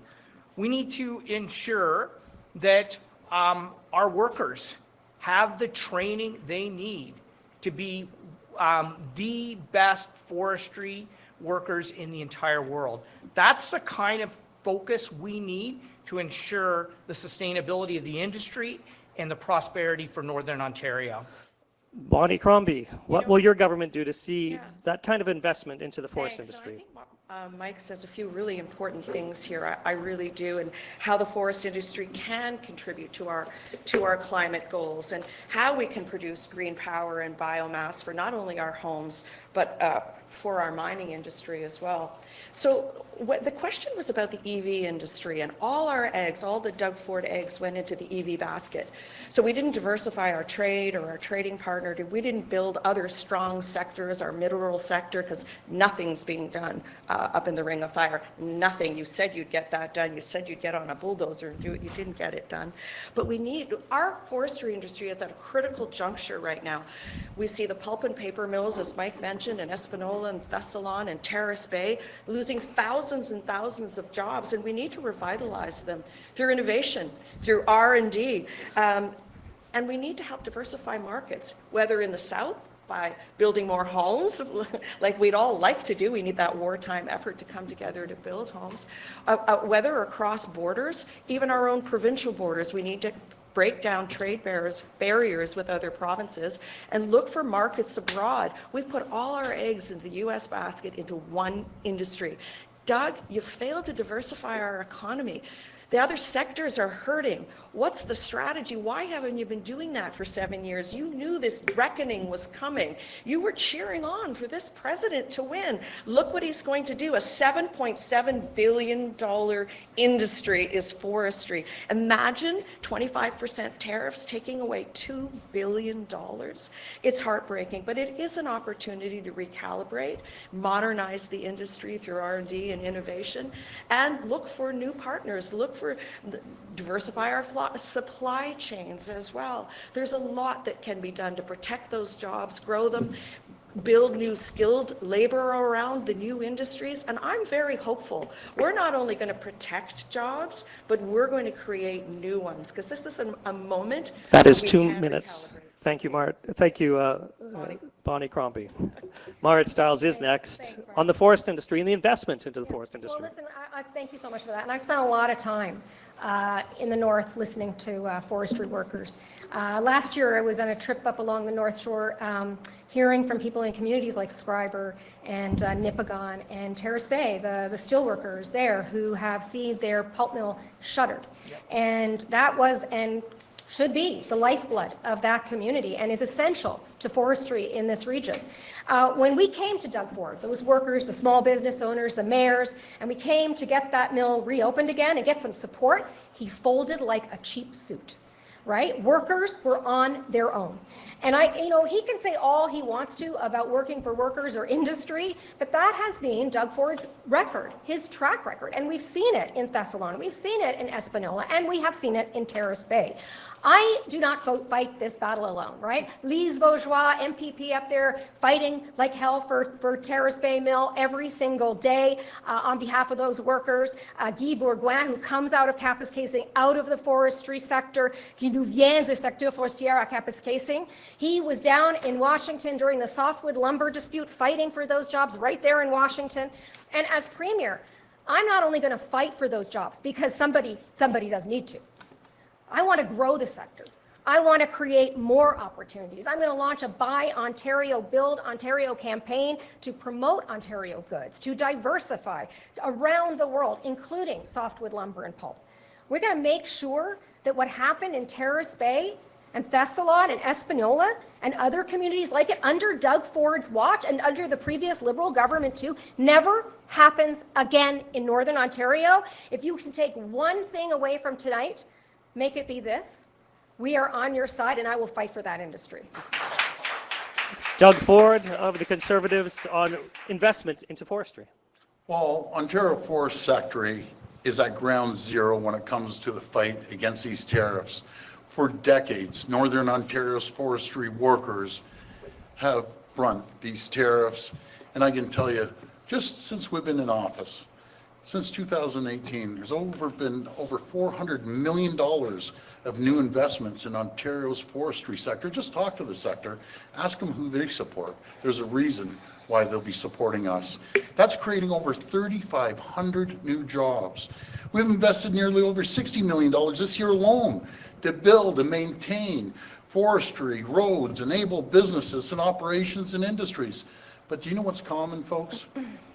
We need to ensure that our workers have the training they need to be the best forestry workers in the entire world. That's the kind of focus we need to ensure the sustainability of the industry and the prosperity for Northern Ontario. Bonnie Crombie, what will your government do to see that kind of investment into the forest Thanks. industry? And I think Mike says a few really important things here. I really do, and how the forest industry can contribute to our climate goals, and how we can produce green power and biomass for not only our homes but for our mining industry as well. So the question was about the EV industry, and all our eggs, all the Doug Ford eggs went into the EV basket. So we didn't diversify our trade or our trading partner. We didn't build other strong sectors, our mineral sector, because nothing's being done up in the Ring of Fire. Nothing. You said you'd get that done. You said you'd get on a bulldozer and do it. You didn't get it done. But our forestry industry is at a critical juncture right now. We see the pulp and paper mills, as Mike mentioned, in Espanola and Thessalon and Terrace Bay, losing thousands and thousands of jobs, and we need to revitalize them through innovation, through R&D, and we need to help diversify markets, whether in the South by building more homes, like we'd all like to do. We need that wartime effort to come together to build homes, whether across borders, even our own provincial borders. We need to break down trade barriers with other provinces and look for markets abroad. We've put all our eggs in the U.S. basket into one industry. Doug, you failed to diversify our economy. The other sectors are hurting. What's the strategy? Why haven't you been doing that for 7 years? You knew this reckoning was coming. You were cheering on for this president to win. Look what he's going to do. A $7.7 billion industry is forestry. Imagine 25% tariffs taking away $2 billion. It's heartbreaking, but it is an opportunity to recalibrate, modernize the industry through R&D and innovation, and look for new partners, diversify our supply chains as well. There's a lot that can be done to protect those jobs, grow them, build new skilled labor around the new industries, and I'm very hopeful. We're not only going to protect jobs, but we're going to create new ones, because this is a moment. That is we 2 can minutes. recalibrate. Thank you, Marit. Thank you, Bonnie Crombie. Marit Stiles is next Thanks, Mark. on the forest industry and the investment into the forest industry. Well, listen, I thank you so much for that. And I've spent a lot of time in the north listening to forestry workers. Last year, I was on a trip up along the North Shore, hearing from people in communities like Scriber and Nipigon and Terrace Bay, the steel workers there who have seen their pulp mill shuttered. Yep. And that was and should be the lifeblood of that community and is essential to forestry in this region. When we came to Doug Ford, those workers, the small business owners, the mayors, and we came to get that mill reopened again and get some support, he folded like a cheap suit, right? Workers were on their own. And he can say all he wants to about working for workers or industry, but that has been Doug Ford's record, his track record. And we've seen it in Thessaloniki, we've seen it in Espanola, and we have seen it in Terrace Bay. I do not fight this battle alone, right? Lise Vaugeois, MPP up there, fighting like hell for Terrace Bay Mill every single day on behalf of those workers. Guy Bourgoin, who comes out of Kapuskasing, out of the forestry sector, qui nous vient du secteur forestier à Kapuskasing. He was down in Washington during the softwood lumber dispute, fighting for those jobs right there in Washington. And as Premier, I'm not only going to fight for those jobs because somebody does need to. I want to grow the sector. I want to create more opportunities. I'm going to launch a Buy Ontario, Build Ontario campaign to promote Ontario goods, to diversify around the world, including softwood lumber and pulp. We're going to make sure that what happened in Terrace Bay and Thessalon and Espanola and other communities like it under Doug Ford's watch and under the previous Liberal government too, never happens again in Northern Ontario. If you can take one thing away from tonight, make it be this: we are on your side, and I will fight for that industry. Doug Ford of the Conservatives on investment into forestry. Well, Ontario forest sector is at ground zero when it comes to the fight against these tariffs. For decades, Northern Ontario's forestry workers have front these tariffs, and I can tell you, just since we've been in office, since 2018, there's been over $400 million of new investments in Ontario's forestry sector. Just talk to the sector, ask them who they support. There's a reason why they'll be supporting us. That's creating over 3,500 new jobs. We've invested nearly over $60 million this year alone to build and maintain forestry, roads, enable businesses and operations and industries. But do you know what's common, folks?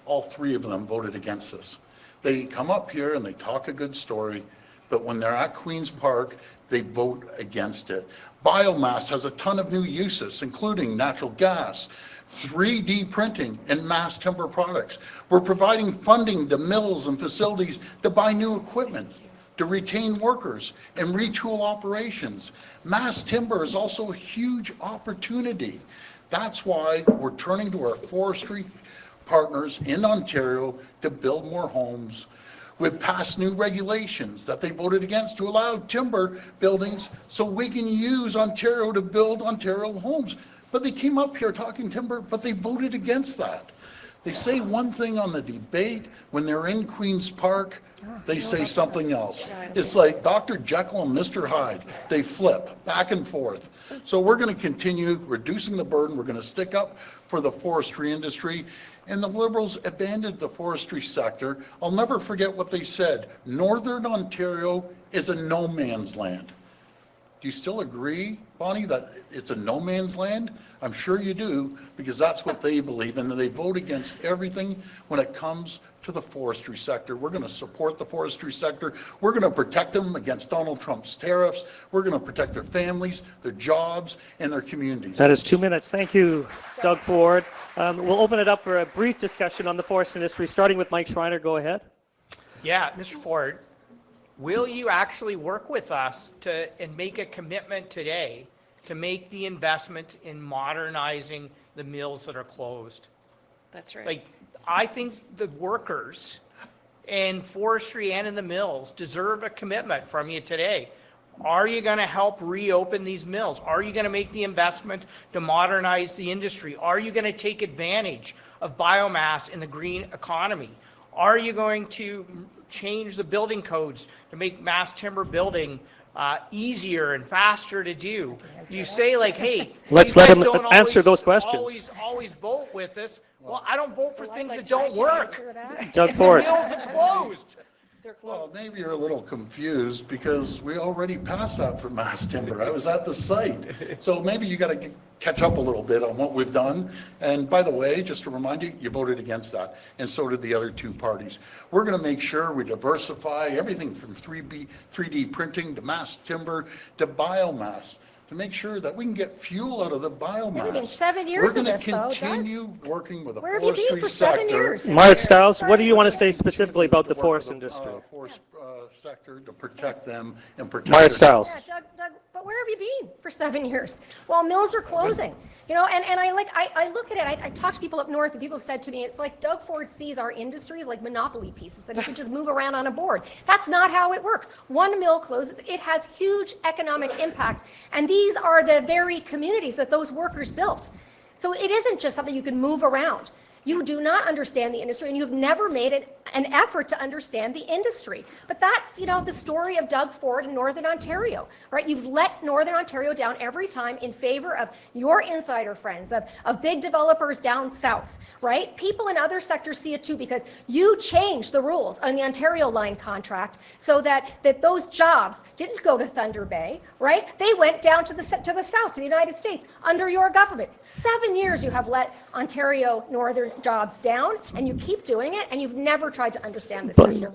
All three of them voted against this. They come up here and they talk a good story, but when they're at Queen's Park, they vote against it. Biomass has a ton of new uses, including natural gas, 3D printing, and mass timber products. We're providing funding to mills and facilities to buy new equipment, to retain workers and retool operations. Mass timber is also a huge opportunity. That's why we're turning to our forestry partners in Ontario to build more homes. We've passed new regulations that they voted against to allow timber buildings so we can use Ontario to build Ontario homes. But they came up here talking timber, but they voted against that. They say one thing on the debate, when they're in Queen's Park, they say something else. It's like Dr. Jekyll and Mr. Hyde. They flip back and forth. So we're going to continue reducing the burden. We're going to stick up for the forestry industry. And the Liberals abandoned the forestry sector. I'll never forget what they said. Northern Ontario is a no man's land. Do you still agree, Bonnie, that it's a no man's land? I'm sure you do, because that's what they believe in, and they vote against everything when it comes to the forestry sector. We're going to support the forestry sector. We're going to protect them against Donald Trump's tariffs. We're going to protect their families, their jobs, and their communities. That is 2 minutes. Thank you, Doug Ford. We'll open it up for a brief discussion on the forest industry, starting with Mike Schreiner. Go ahead. Yeah, Mr. Ford, will you actually work with us and make a commitment today to make the investment in modernizing the mills that are closed? That's right. Like, I think the workers in forestry and in the mills deserve a commitment from you today. Are you going to help reopen these mills? Are you going to make the investment to modernize the industry? Are you going to take advantage of biomass in the green economy? Are you going to change the building codes to make mass timber building easier and faster to do? You say like, hey, Let's let him answer those questions. Always vote with us. Well, I don't vote for things that don't work. Doug Ford. Mills are closed. Well, maybe you're a little confused because we already passed that for mass timber. I was at the site. So maybe you got to catch up a little bit on what we've done. And by the way, just to remind you, you voted against that. And so did the other two parties. We're going to make sure we diversify everything from 3D printing to mass timber to biomass, to make sure that we can get fuel out of the biomass. It's been 7 years of this, though, We're Doug. going to continue working with the Where have you been forestry for 7 sector. years? Marit Stiles, what do you want to say specifically about the forest industry? Forest sector to protect them and protect Marit their Stiles. Yeah, Doug, but where have you been for 7 years? Well, mills are closing. You know, and I look at it, I talk to people up north, and people have said to me, it's like Doug Ford sees our industries like monopoly pieces that he could just move around on a board. That's not how it works. One mill closes, it has huge economic impact, and these are the very communities that those workers built. So it isn't just something you can move around. You do not understand the industry, and you've never made an effort to understand the industry. But that's, you know, the story of Doug Ford in Northern Ontario, right? You've let Northern Ontario down every time in favor of your insider friends, of big developers down south, right? People in other sectors see it too, because you changed the rules on the Ontario line contract so that those jobs didn't go to Thunder Bay, right? They went down to the south, to the United States, under your government. 7 years you have let Ontario Northern jobs down, and you keep doing it, and you've never tried to understand this sector.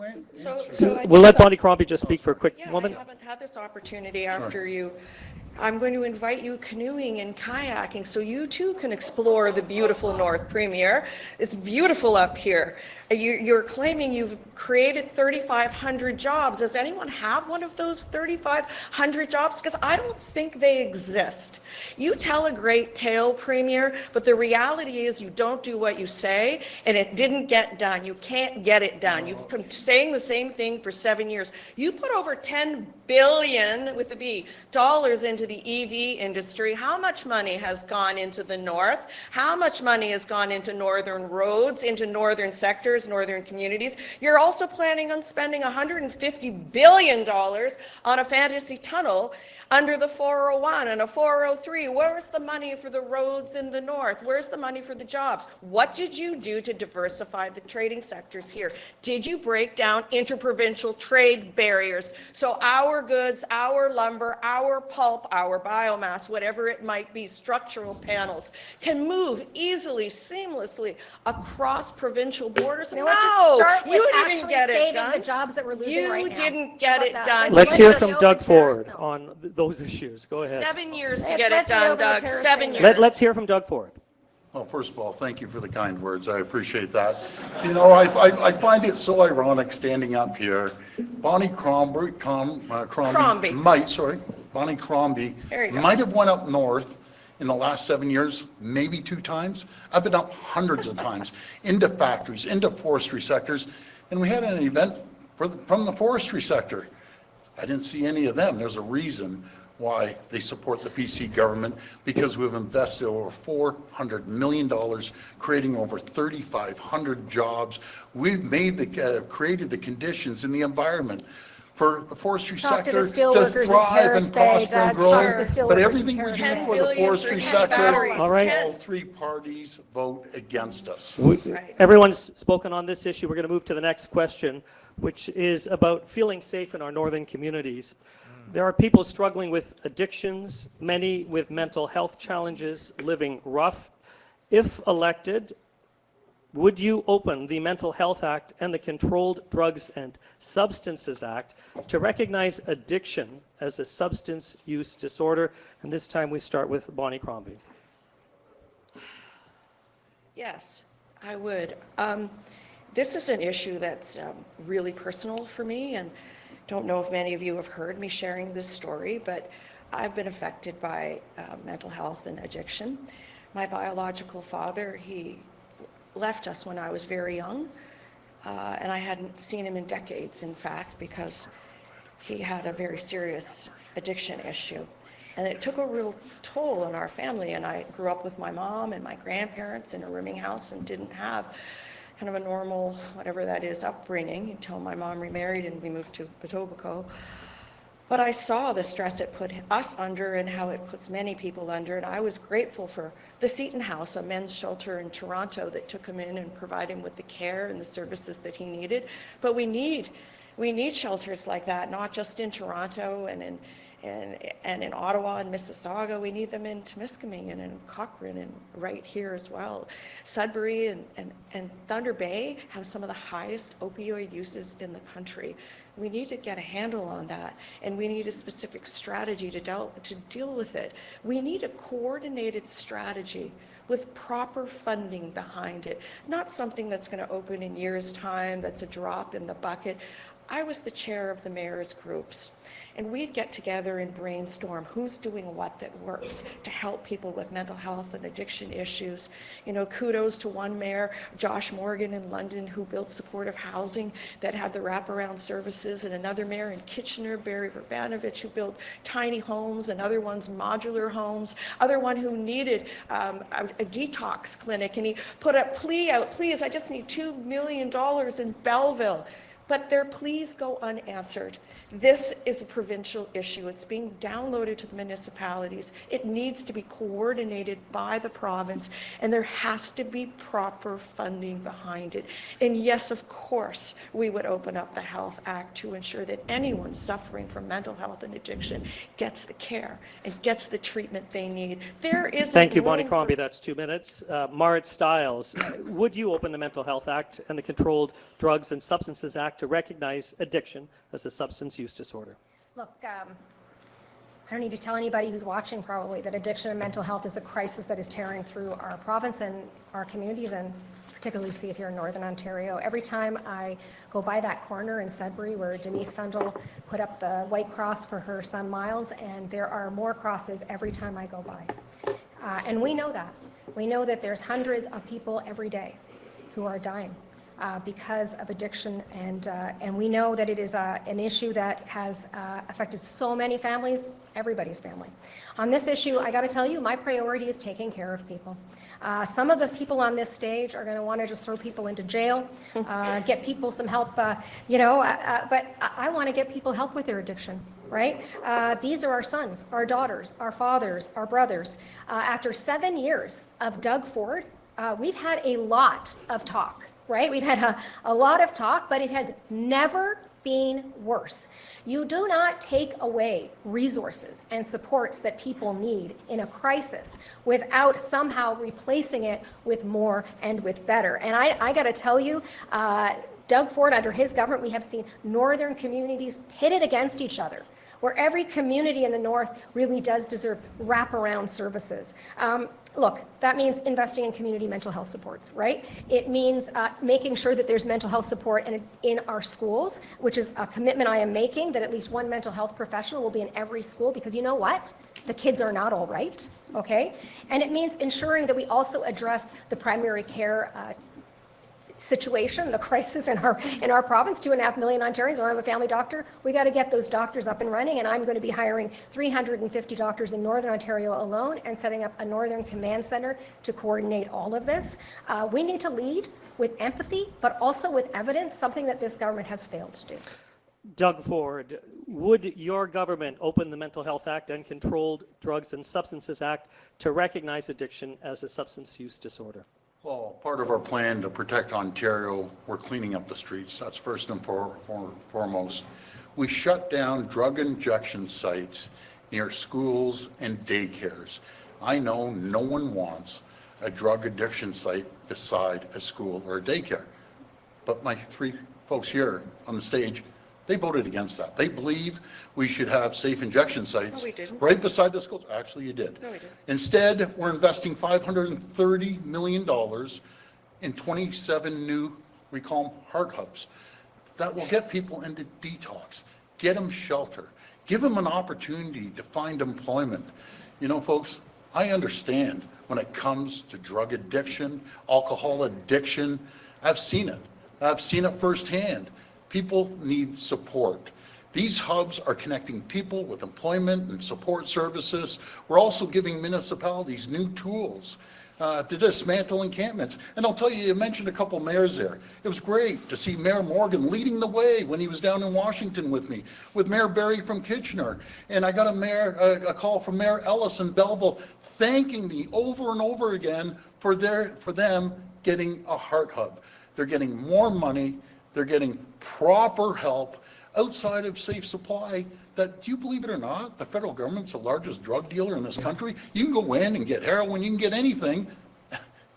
We'll let Bonnie Crombie just speak for a quick moment. I haven't had this opportunity after you. I'm going to invite you canoeing and kayaking so you too can explore the beautiful North, Premier. It's beautiful up here. You're claiming you've created 3,500 jobs. Does anyone have one of those 3,500 jobs? Because I don't think they exist. You tell a great tale, Premier, but the reality is you don't do what you say, and it didn't get done. You can't get it done. You've been saying the same thing for 7 years. You put over $10 billion, with a B, dollars into the EV industry. How much money has gone into the north? How much money has gone into northern roads, into northern sectors, northern communities? You're also planning on spending $150 billion on a fantasy tunnel under the 401 and a 403. Where's the money for the roads in the north? Where's the money for the jobs? What did you do to diversify the trading sectors here? Did you break down interprovincial trade barriers so our goods, our lumber, our pulp, our biomass, whatever it might be, structural panels, can move easily, seamlessly across provincial borders? You know what, just start with you didn't actually get it saving done. the jobs that we're losing right now. You didn't get it done. Let's hear Let's from go Doug to Ford terrorists. on those issues. Go ahead. 7 years to Let's- get it let's done, reopen the Doug. terrorist 7 thing. years. Let's hear from Doug Ford. Well, first of all, thank you for the kind words. I appreciate that. You know, I find it so ironic standing up here. Bonnie Crombie might have went up north in the last 7 years, maybe 2 times. I've been up hundreds of times into factories, into forestry sectors, and we had an event from the forestry sector. I didn't see any of them. There's a reason why they support the PC government, because we've invested over $400 million, creating over 3,500 jobs. We've created the conditions in the environment for the forestry Talk to the sector steelworkers to in thrive Terrace and Bay, prosper and Doug. grow. Talk to the steelworkers But in everything we Terrace do Bay. $10 for the billion forestry for sector, batteries. All right. all 3 parties vote against us. Everyone's spoken on this issue. We're going to move to the next question, which is about feeling safe in our northern communities. There are people struggling with addictions, many with mental health challenges, living rough. If elected, Would you open the Mental Health Act and the Controlled Drugs and Substances Act to recognize addiction as a substance use disorder? And this time we start with Bonnie Crombie. Yes, I would. This is an issue that's really personal for me, and don't know if many of you have heard me sharing this story, but I've been affected by mental health and addiction. My biological father, he left us when I was very young, and I hadn't seen him in decades, in fact, because he had a very serious addiction issue. And it took a real toll on our family, and I grew up with my mom and my grandparents in a rooming house and didn't have kind of a normal, whatever that is, upbringing until my mom remarried and we moved to Cogeco. But I saw the stress it put us under and how it puts many people under, and I was grateful for the Seton House, a men's shelter in Toronto, that took him in and provided him with the care and the services that he needed. But we need shelters like that, not just in Toronto and in Ottawa and Mississauga. We need them in Temiskaming and in Cochrane and right here as well. Sudbury and Thunder Bay have some of the highest opioid uses in the country. We need to get a handle on that, and we need a specific strategy to deal with it. We need a coordinated strategy with proper funding behind it, not something that's going to open in years' time, that's a drop in the bucket. I was the chair of the mayor's groups, and we'd get together and brainstorm who's doing what that works to help people with mental health and addiction issues. You know, kudos to one mayor, Josh Morgan in London, who built supportive housing that had the wraparound services, and another mayor in Kitchener, Barry Verbanovich, who built tiny homes, and other ones modular homes, other one who needed a detox clinic, and he put a plea out, please, I just need $2 million in Belleville. But their pleas go unanswered. This is a provincial issue. It's being downloaded to the municipalities. It needs to be coordinated by the province, and there has to be proper funding behind it. And yes, of course, we would open up the Health Act to ensure that anyone suffering from mental health and addiction gets the care and gets the treatment they need. There isn't Thank you, Bonnie room Crombie. That's 2 minutes. Marit Stiles, would you open the Mental Health Act and the Controlled Drugs and Substances Act to recognize addiction as a substance use disorder? Look, I don't need to tell anybody who's watching probably that addiction and mental health is a crisis that is tearing through our province and our communities, and particularly see it here in Northern Ontario. Every time I go by that corner in Sudbury where Denise Sundell put up the white cross for her son Miles, and there are more crosses every time I go by. And we know that. We know that there's hundreds of people every day who are dying because of addiction, and we know that it is an issue that has affected so many families, everybody's family. On this issue, I got to tell you, my priority is taking care of people. Some of the people on this stage are going to want to just throw people into jail, get people some help, but I want to get people help with their addiction. Right? These are our sons, our daughters, our fathers, our brothers. After 7 years of Doug Ford, we've had a lot of talk, right? We've had a lot of talk, but it has never been worse. You do not take away resources and supports that people need in a crisis without somehow replacing it with more and with better. And I got to tell you, Doug Ford, under his government, we have seen northern communities pitted against each other, where every community in the north really does deserve wraparound services. Look, that means investing in community mental health supports, right? It means making sure that there's mental health support in our schools, which is a commitment I am making, that at least one mental health professional will be in every school, because you know what? The kids are not all right, okay? And it means ensuring that we also address the primary care situation, the crisis in our province. 2.5 million Ontarians don't have a family doctor. We got to get those doctors up and running, and I'm going to be hiring 350 doctors in Northern Ontario alone and setting up a Northern Command Center to coordinate all of this. We need to lead with empathy, but also with evidence, something that this government has failed to do. Doug Ford, would your government open the Mental Health Act and Controlled Drugs and Substances Act to recognize addiction as a substance use disorder? Well, part of our plan to protect Ontario, we're cleaning up the streets. That's first and foremost. We shut down drug injection sites near schools and daycares. I know no one wants a drug addiction site beside a school or a daycare. But my three folks here on the stage, they voted against that. They believe we should have safe injection sites right beside the schools. Actually, you did. No, we didn't. Instead, we're investing $530 million in 27 new, we call them heart hubs, that will get people into detox, get them shelter, give them an opportunity to find employment. You know, folks, I understand when it comes to drug addiction, alcohol addiction. I've seen it. I've seen it firsthand. People need support. These hubs are connecting people with employment and support services. We're also giving municipalities new tools to dismantle encampments. And I'll tell you, you mentioned a couple mayors there. It was great to see Mayor Morgan leading the way when he was down in Washington with me, with Mayor Barry from Kitchener. And I got a call from Mayor Ellis in Belleville thanking me over and over again for them getting a heart hub. They're getting more money. They're getting proper help outside of safe supply. That, do you believe it or not, the federal government's the largest drug dealer in this country. You can go in and get heroin, you can get anything,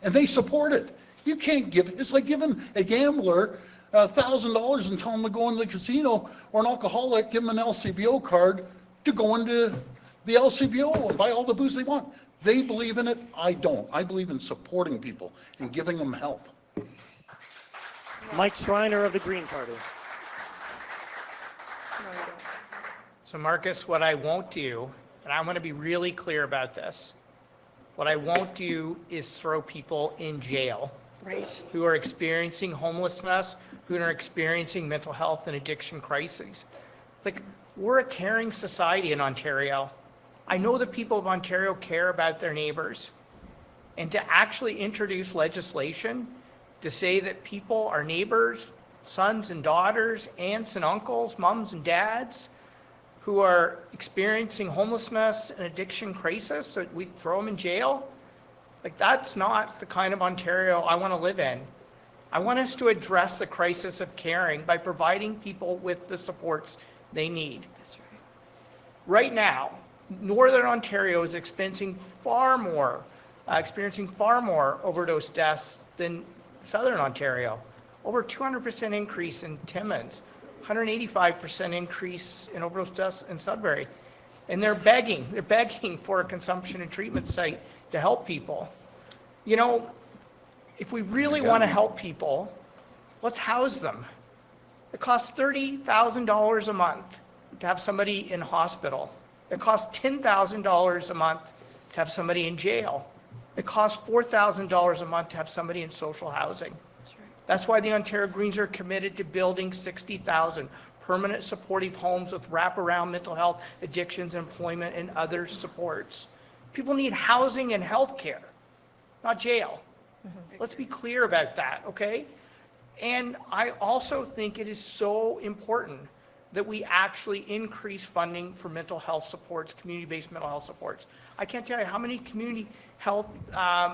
and they support it. You can't give, it's like giving a gambler $1,000 and tell them to go into the casino, or an alcoholic, give them an LCBO card to go into the LCBO and buy all the booze they want. They believe in it, I don't. I believe in supporting people and giving them help. Mike Schreiner of the Green Party. So Marcus, what I won't do, and I want to be really clear about this, what I won't do is throw people in jail Right. who are experiencing homelessness, who are experiencing mental health and addiction crises. Like, we're a caring society in Ontario. I know the people of Ontario care about their neighbors. And to actually introduce legislation to say that people are neighbors, sons and daughters, aunts and uncles, moms and dads, who are experiencing homelessness and addiction crisis, so we throw them in jail? Like, that's not the kind of Ontario I want to live in. I want us to address the crisis of caring by providing people with the supports they need. That's right. Right now, Northern Ontario is experiencing far more overdose deaths than Southern Ontario. Over 200% increase in Timmins, 185% increase in overdose deaths in Sudbury. And they're begging for a consumption and treatment site to help people. You know, if we really want to help people, let's house them. It costs $30,000 a month to have somebody in hospital. It costs $10,000 a month to have somebody in jail. It costs $4,000 a month to have somebody in social housing. That's why the Ontario Greens are committed to building 60,000 permanent supportive homes with wraparound mental health, addictions, employment, and other supports. People need housing and health care, not jail. Let's be clear about that, okay? And I also think it is so important that we actually increase funding for mental health supports, community-based mental health supports. I can't tell you how many community health,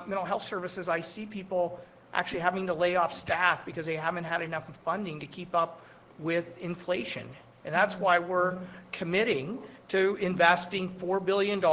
mental health services I see people actually having to lay off staff because they haven't had enough funding to keep up with inflation. And that's why we're committing to investing $2 billion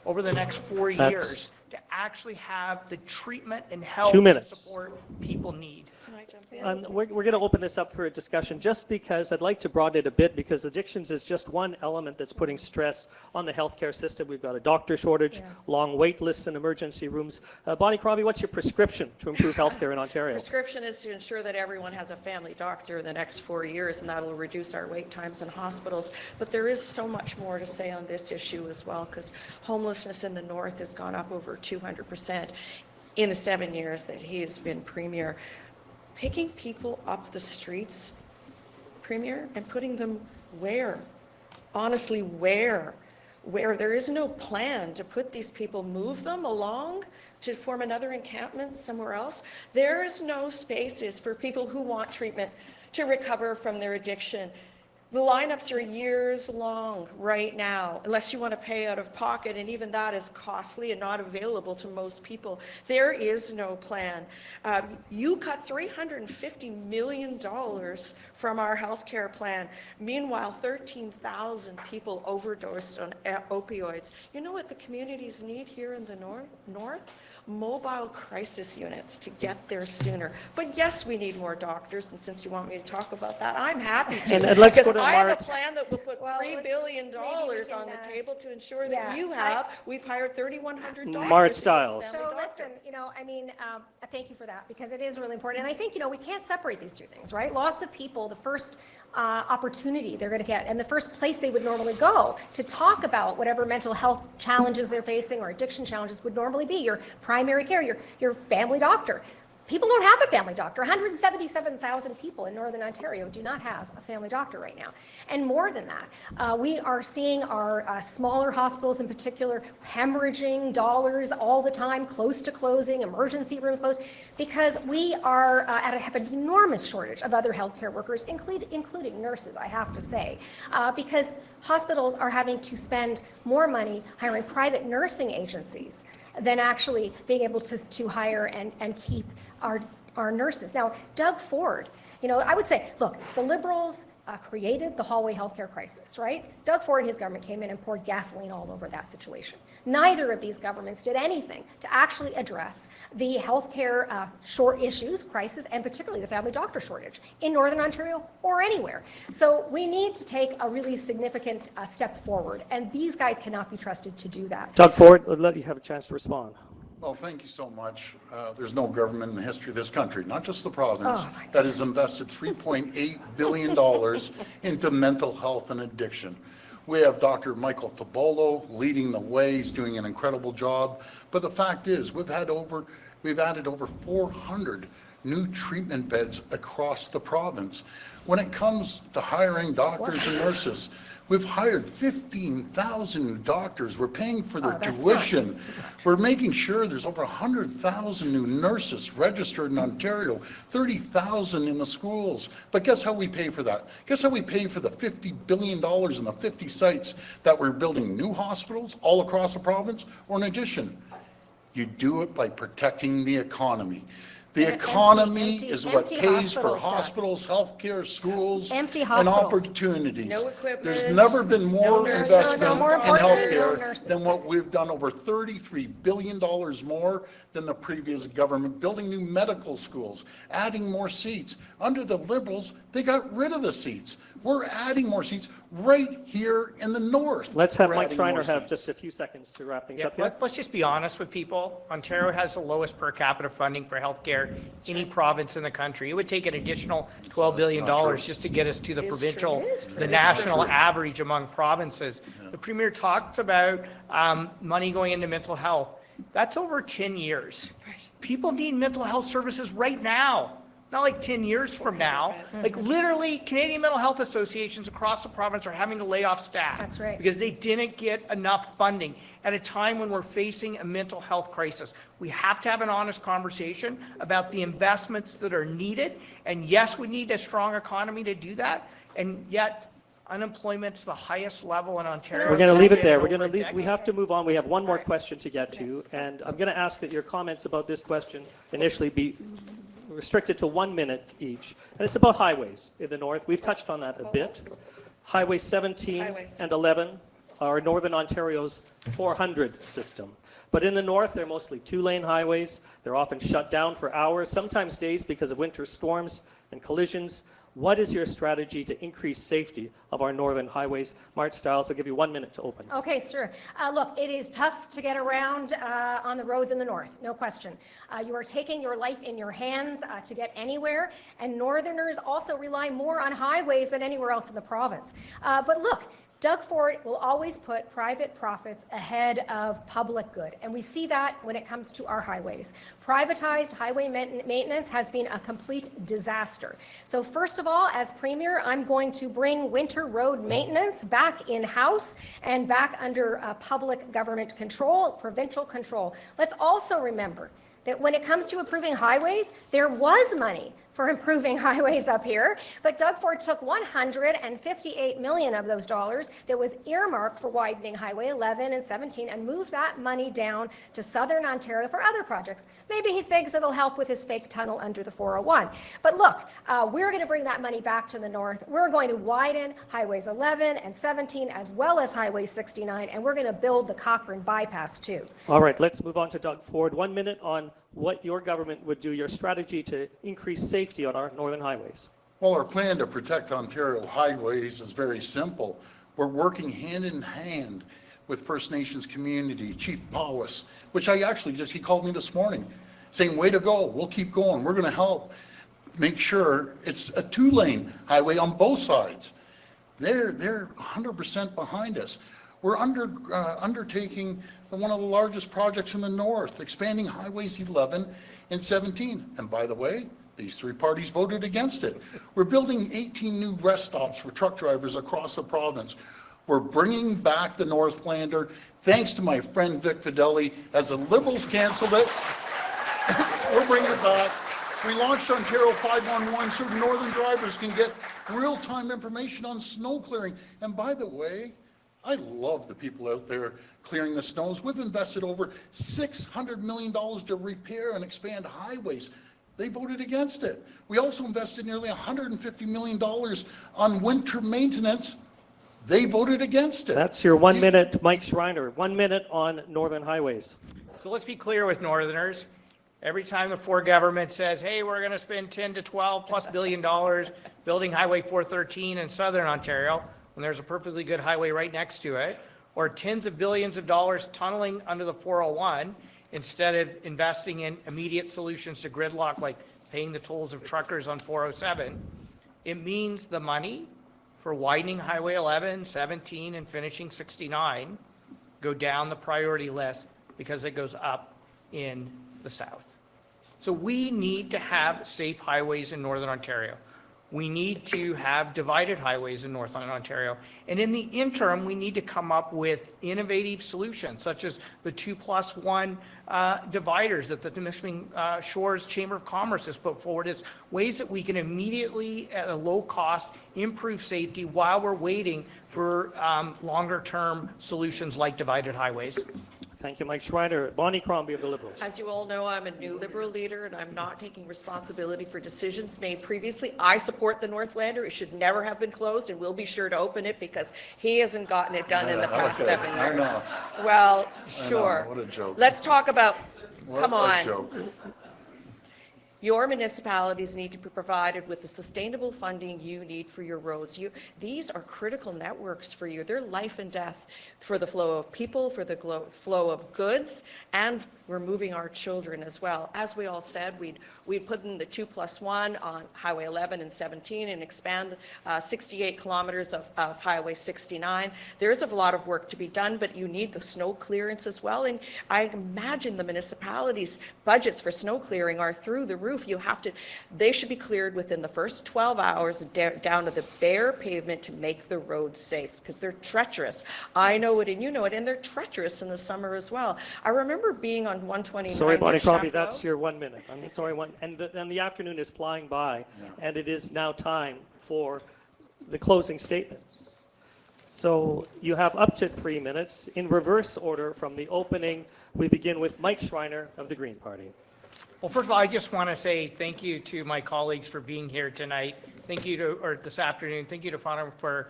over the next 4 years to actually have the treatment and health and support people need. Can I jump in? We're going to open this up for a discussion just because I'd like to broaden it a bit, because addictions is just one element that's putting stress on the healthcare system. We've got a doctor shortage, long wait lists in emergency rooms. Bonnie Crombie, what's your prescription to improve healthcare in Ontario? Prescription is to ensure that everyone has a family doctor in the next 4 years, and that'll reduce our wait times in hospitals. But there is so much more to say on this issue as well, because homelessness in the north has gone up over 200% in the 7 years that he has been premier. Picking people up the streets, Premier, and putting them where? Honestly, where? Where there is no plan to put these people, move them along to form another encampment somewhere else. There is no spaces for people who want treatment to recover from their addiction. The lineups are years long right now, unless you want to pay out of pocket, and even that is costly and not available to most people. There is no plan. You cut $350 million from our healthcare plan. Meanwhile, 13,000 people overdosed on opioids. You know what the communities need here in the north? Mobile crisis units to get there sooner. But yes, we need more doctors, and since you want me to talk about that, I'm happy to. And let's go because to I have a Marit's. plan that will put Well, $3 billion on the table to ensure that you have. We've hired 3,100 doctors. Marit Stiles. So listen, thank you for that, because it is really important. And I think, we can't separate these two things, right? Lots of people, the first opportunity they're going to get, and the first place they would normally go to talk about whatever mental health challenges they're facing or addiction challenges would normally be your primary care, your family doctor. People don't have a family doctor. 177,000 people in Northern Ontario do not have a family doctor right now. And more than that, we are seeing our smaller hospitals in particular hemorrhaging dollars all the time, close to closing, emergency rooms closed, because we are have an enormous shortage of other healthcare workers, including nurses, I have to say, because hospitals are having to spend more money hiring private nursing agencies than actually being able to hire and keep our nurses. Now, Doug Ford, I would say, look, the Liberals created the hallway healthcare crisis, right? Doug Ford and his government came in and poured gasoline all over that situation. Neither of these governments did anything to actually address the healthcare crisis, and particularly the family doctor shortage in Northern Ontario or anywhere. So we need to take a really significant step forward, and these guys cannot be trusted to do that. Doug Ford, I'll let you have a chance to respond. Well, thank you so much. There's no government in the history of this country, not just the province, that has invested $3.8 billion into mental health and addiction. We have Dr. Michael Fabolo leading the way. He's doing an incredible job. But the fact is, we've added over 400 new treatment beds across the province. When it comes to hiring doctors and nurses, we've hired 15,000 new doctors. We're paying for their tuition. We're making sure there's over 100,000 new nurses registered in Ontario, 30,000 in the schools. But guess how we pay for that? Guess how we pay for the $50 billion in the 50 sites that we're building new hospitals all across the province? Or in addition, you do it by protecting the economy. The economy is what pays for hospitals, healthcare, schools, and opportunities. No equipment. There's never been more investment in healthcare nurses. than what we've done, over $33 billion more than the previous government, building new medical schools, adding more seats. Under the Liberals, they got rid of the seats. We're adding more seats right here in the north. Let's have Mike Schreiner have just a few seconds to wrap things up. Let's just be honest with people. Ontario has the lowest per capita funding for healthcare any province in the country. It would take an additional $12 billion just to get us to the provincial, the national average among provinces. The Premier talks about money going into mental health. That's over 10 years. People need mental health services right now. Not like 10 years from now. Like literally, Canadian mental health associations across the province are having to lay off staff. That's right. Because they didn't get enough funding at a time when we're facing a mental health crisis. We have to have an honest conversation about the investments that are needed. And yes, we need a strong economy to do that. And yet, unemployment's the highest level in Ontario. We're going to leave it there. We have to move on. We have one more question to get to. And I'm going to ask that your comments about this question initially be restricted to 1 minute each. And it's about highways in the north. We've touched on that a bit. Highway 17 and 11 are Northern Ontario's 400 system. But in the north, they're mostly two-lane highways. They're often shut down for hours, sometimes days, because of winter storms and collisions. What is your strategy to increase safety of our northern highways? Marit Stiles, I'll give you 1 minute to open. Okay, sure. Look, it is tough to get around on the roads in the north, no question. You are taking your life in your hands to get anywhere, and northerners also rely more on highways than anywhere else in the province. But look, Doug Ford will always put private profits ahead of public good, and we see that when it comes to our highways. Privatized highway maintenance has been a complete disaster. So first of all, as Premier, I'm going to bring winter road maintenance back in-house and back under public government control, provincial control. Let's also remember that when it comes to improving highways, there was money for improving highways up here, but Doug Ford took $158 million of those dollars that was earmarked for widening Highway 11 and 17 and moved that money down to Southern Ontario for other projects. Maybe he thinks it'll help with his fake tunnel under the 401. But look, we're going to bring that money back to the north. We're going to widen Highways 11 and 17 as well as Highway 69, and we're going to build the Cochrane bypass too. All right, let's move on to Doug Ford. 1 minute on what your government would do, your strategy to increase safety on our northern highways. Well, our plan to protect Ontario highways is very simple. We're working hand in hand with First Nations community, Chief Powis, which I actually he called me this morning saying, way to go, we'll keep going. We're going to help make sure it's a 2-lane highway on both sides. They're 100% behind us. We're undertaking one of the largest projects in the north, expanding Highways 11 and 17. And by the way, these 3 parties voted against it. We're building 18 new rest stops for truck drivers across the province. We're bringing back the Northlander, thanks to my friend Vic Fideli. As the Liberals canceled it, we're bringing it back. We launched Ontario 511 so northern drivers can get real-time information on snow clearing. And by the way, I love the people out there clearing the snows. We've invested over $600 million to repair and expand highways. They voted against it. We also invested nearly $150 million on winter maintenance. They voted against it. That's your 1 minute, Mike Schreiner. 1 minute on northern highways. So let's be clear with Northerners. Every time the Ford government says, hey, we're going to spend 10 to 12 plus billion dollars building Highway 413 in Southern Ontario, when there's a perfectly good highway right next to it, or tens of billions of dollars tunneling under the 401 instead of investing in immediate solutions to gridlock like paying the tolls of truckers on 407, it means the money for widening Highway 11, 17, and finishing 69 go down the priority list because it goes up in the south. So we need to have safe highways in Northern Ontario. We need to have divided highways in Northern Ontario. And in the interim, we need to come up with innovative solutions, such as the 2+1 dividers that the Nipissing Shores Chamber of Commerce has put forward as ways that we can immediately, at a low cost, improve safety while we're waiting for longer-term solutions like divided highways. Thank you, Mike Schreiner. Bonnie Crombie of the Liberals. As you all know, I'm a new Liberal leader, and I'm not taking responsibility for decisions made previously. I support the Northlander. It should never have been closed, and we'll be sure to open it because he hasn't gotten it done in the past 7 years. I know. Well, sure. What a joke. Let's talk about, come What on. a joke. Your municipalities need to be provided with the sustainable funding you need for your roads. These are critical networks for you. They're life and death for the flow of people, for the flow of goods, and we're moving our children as well. As we all said, we'd put in the 2+1 on Highway 11 and 17 and expand 68 kilometers of Highway 69. There's a lot of work to be done, but you need the snow clearance as well. And I imagine the municipalities' budgets for snow clearing are through the roof. They should be cleared within the first 12 hours down to the bare pavement to make the roads safe because they're treacherous. I know it and you know it, and they're treacherous in the summer as well. I remember being on 129. Sorry, Bonnie Crombie, that's your 1 minute. I'm sorry, and the afternoon is flying by, and it is now time for the closing statements. So you have up to 3 minutes. In reverse order from the opening, we begin with Mike Schreiner of the Green Party. Well, first of all, I just want to say thank you to my colleagues for being here tonight. Thank you or this afternoon. Thank you to Fauna for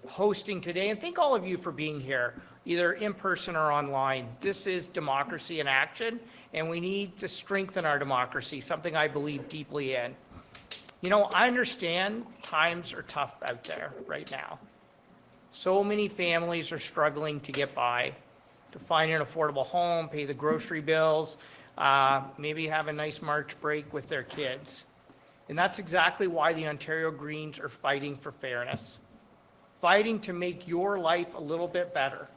hosting today, and thank all of you for being here, either in person or online. This is democracy in action, and we need to strengthen our democracy, something I believe deeply in. You know, I understand times are tough out there right now. So many families are struggling to get by, to find an affordable home, pay the grocery bills, maybe have a nice March break with their kids. And that's exactly why the Ontario Greens are fighting for fairness, fighting to make your life a little bit better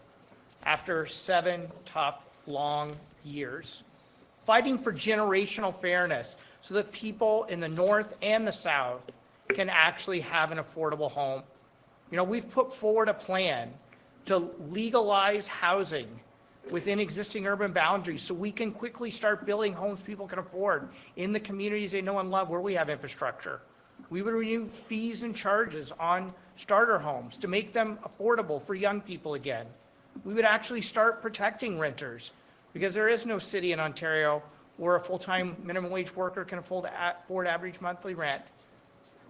after 7 tough, long years, fighting for generational fairness so that people in the north and the south can actually have an affordable home. You know, we've put forward a plan to legalize housing within existing urban boundaries so we can quickly start building homes people can afford in the communities they know and love where we have infrastructure. We would remove fees and charges on starter homes to make them affordable for young people again. We would actually start protecting renters because there is no city in Ontario where a full-time minimum wage worker can afford average monthly rent.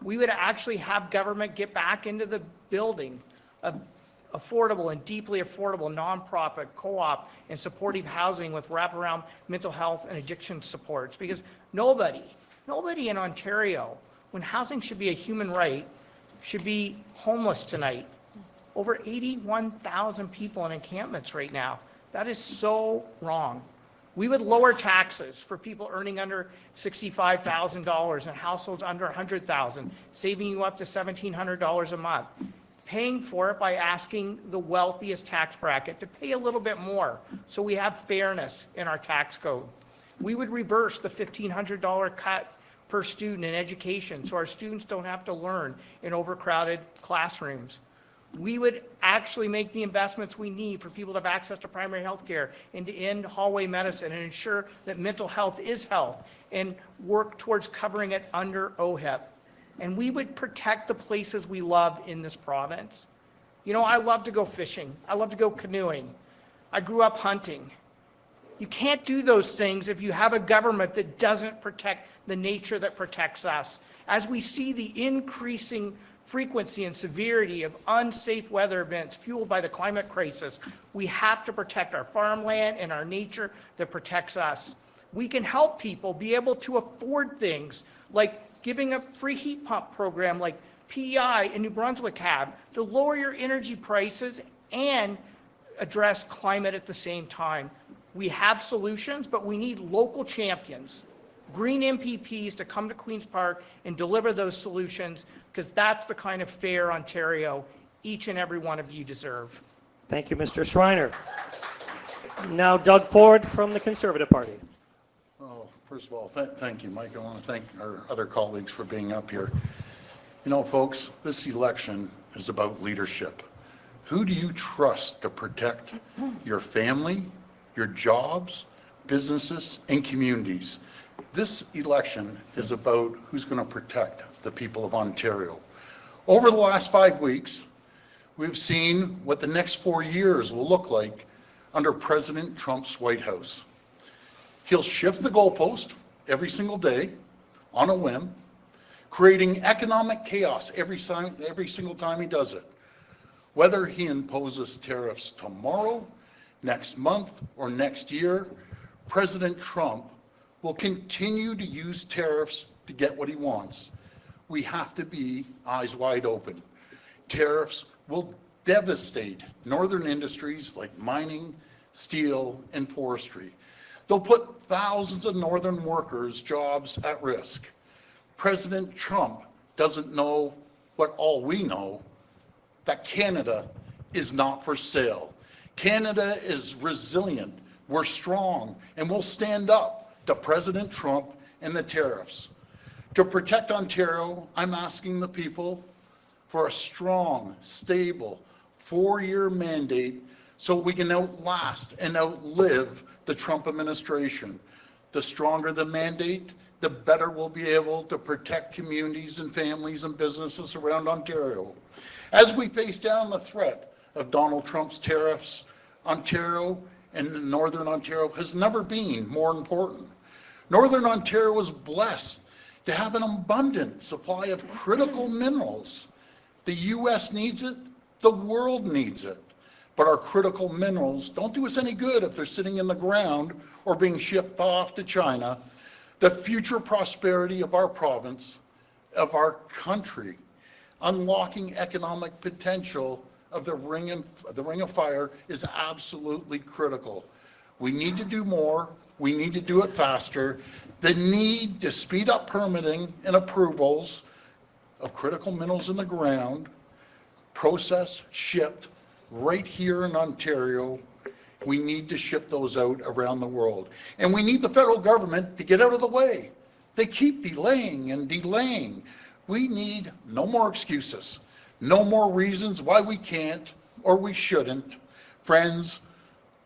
We would actually have government get back into the building of affordable and deeply affordable nonprofit, co-op, and supportive housing with wraparound mental health and addiction supports. Because nobody in Ontario, when housing should be a human right, should be homeless tonight. Over 81,000 people in encampments right now. That is so wrong. We would lower taxes for people earning under $65,000 and households under $100,000, saving you up to $1,700 a month. Paying for it by asking the wealthiest tax bracket to pay a little bit more so we have fairness in our tax code. We would reverse the $1,500 cut per student in education so our students don't have to learn in overcrowded classrooms. We would actually make the investments we need for people to have access to primary health care and to end hallway medicine and ensure that mental health is health and work towards covering it under OHIP. And we would protect the places we love in this province. You know, I love to go fishing. I love to go canoeing. I grew up hunting. You can't do those things if you have a government that doesn't protect the nature that protects us. As we see the increasing frequency and severity of unsafe weather events fueled by the climate crisis, we have to protect our farmland and our nature that protects us. We can help people be able to afford things like giving a free heat pump program like PEI in New Brunswick have to lower your energy prices and address climate at the same time. We have solutions, but we need local champions, green MPPs to come to Queen's Park and deliver those solutions, because that's the kind of fair Ontario each and every one of you deserve. Thank you, Mr. Schreiner. Now Doug Ford from the Conservative Party. Well, first of all, thank you, Mike. I want to thank our other colleagues for being up here. You know, folks, this election is about leadership. Who do you trust to protect your family, your jobs, businesses, and communities? This election is about who's going to protect the people of Ontario. Over the last 5 weeks, we've seen what the next 4 years will look like under President Trump's White House. He'll shift the goalpost every single day on a whim, creating economic chaos every single time he does it. Whether he imposes tariffs tomorrow, next month, or next year, President Trump will continue to use tariffs to get what he wants. We have to be eyes wide open. Tariffs will devastate northern industries like mining, steel, and forestry. They'll put thousands of northern workers' jobs at risk. President Trump doesn't know what all we know, that Canada is not for sale. Canada is resilient, we're strong, and we'll stand up to President Trump and the tariffs. To protect Ontario, I'm asking the people for a strong, stable, 4-year mandate so we can outlast and outlive the Trump administration. The stronger the mandate, the better we'll be able to protect communities and families and businesses around Ontario. As we face down the threat of Donald Trump's tariffs, Ontario and Northern Ontario has never been more important. Northern Ontario is blessed to have an abundant supply of critical minerals. The U.S. needs it, the world needs it. But our critical minerals don't do us any good if they're sitting in the ground or being shipped off to China. The future prosperity of our province, of our country, unlocking economic potential of the Ring of Fire is absolutely critical. We need to do more. We need to do it faster. The need to speed up permitting and approvals of critical minerals in the ground, processed, shipped right here in Ontario. We need to ship those out around the world. And we need the federal government to get out of the way. They keep delaying and delaying. We need no more excuses, no more reasons why we can't or we shouldn't. Friends,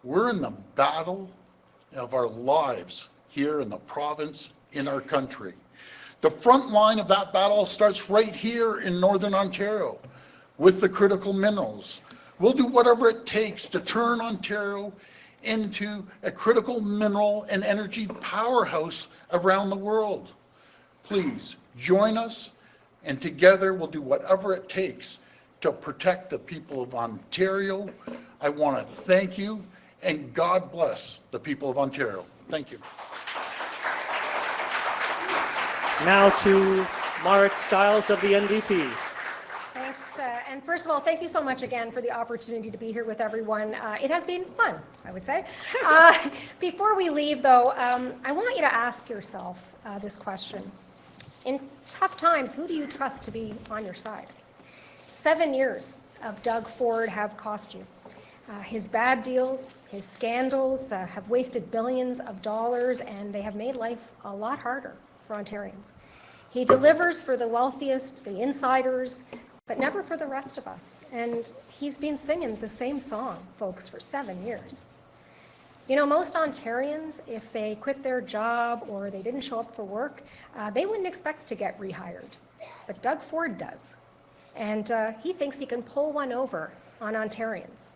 We're in the battle of our lives here in the province, in our country. The front line of that battle starts right here in Northern Ontario with the critical minerals. We'll do whatever it takes to turn Ontario into a critical mineral and energy powerhouse around the world. Please join us, and together we'll do whatever it takes to protect the people of Ontario. I want to thank you, and God bless the people of Ontario. Thank you. Now to Marit Stiles of the NDP. Thanks. And first of all, thank you so much again for the opportunity to be here with everyone. It has been fun, I would say. Before we leave, though, I want you to ask yourself this question. In tough times, who do you trust to be on your side? 7 years of Doug Ford have cost you. His bad deals, his scandals have wasted billions of dollars, and they have made life a lot harder for Ontarians. He delivers for the wealthiest, the insiders, but never for the rest of us. And he's been singing the same song, folks, for 7 years. You know, most Ontarians, if they quit their job or they didn't show up for work, they wouldn't expect to get rehired. But Doug Ford does. And he thinks he can pull one over on Ontarians.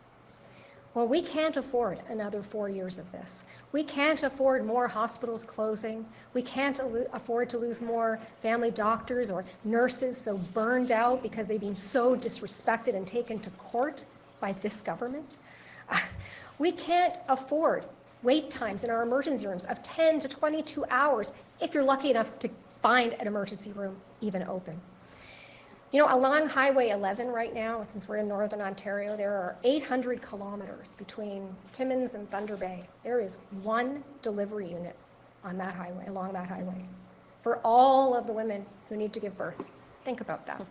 Well, we can't afford another 4 years of this. We can't afford more hospitals closing. We can't afford to lose more family doctors or nurses so burned out because they've been so disrespected and taken to court by this government. We can't afford wait times in our emergency rooms of 10 to 22 hours if you're lucky enough to find an emergency room even open. You know, along Highway 11 right now, since we're in Northern Ontario, there are 800 kilometers between Timmins and Thunder Bay. There is one delivery unit on that highway, along that highway, for all of the women who need to give birth. Think about that,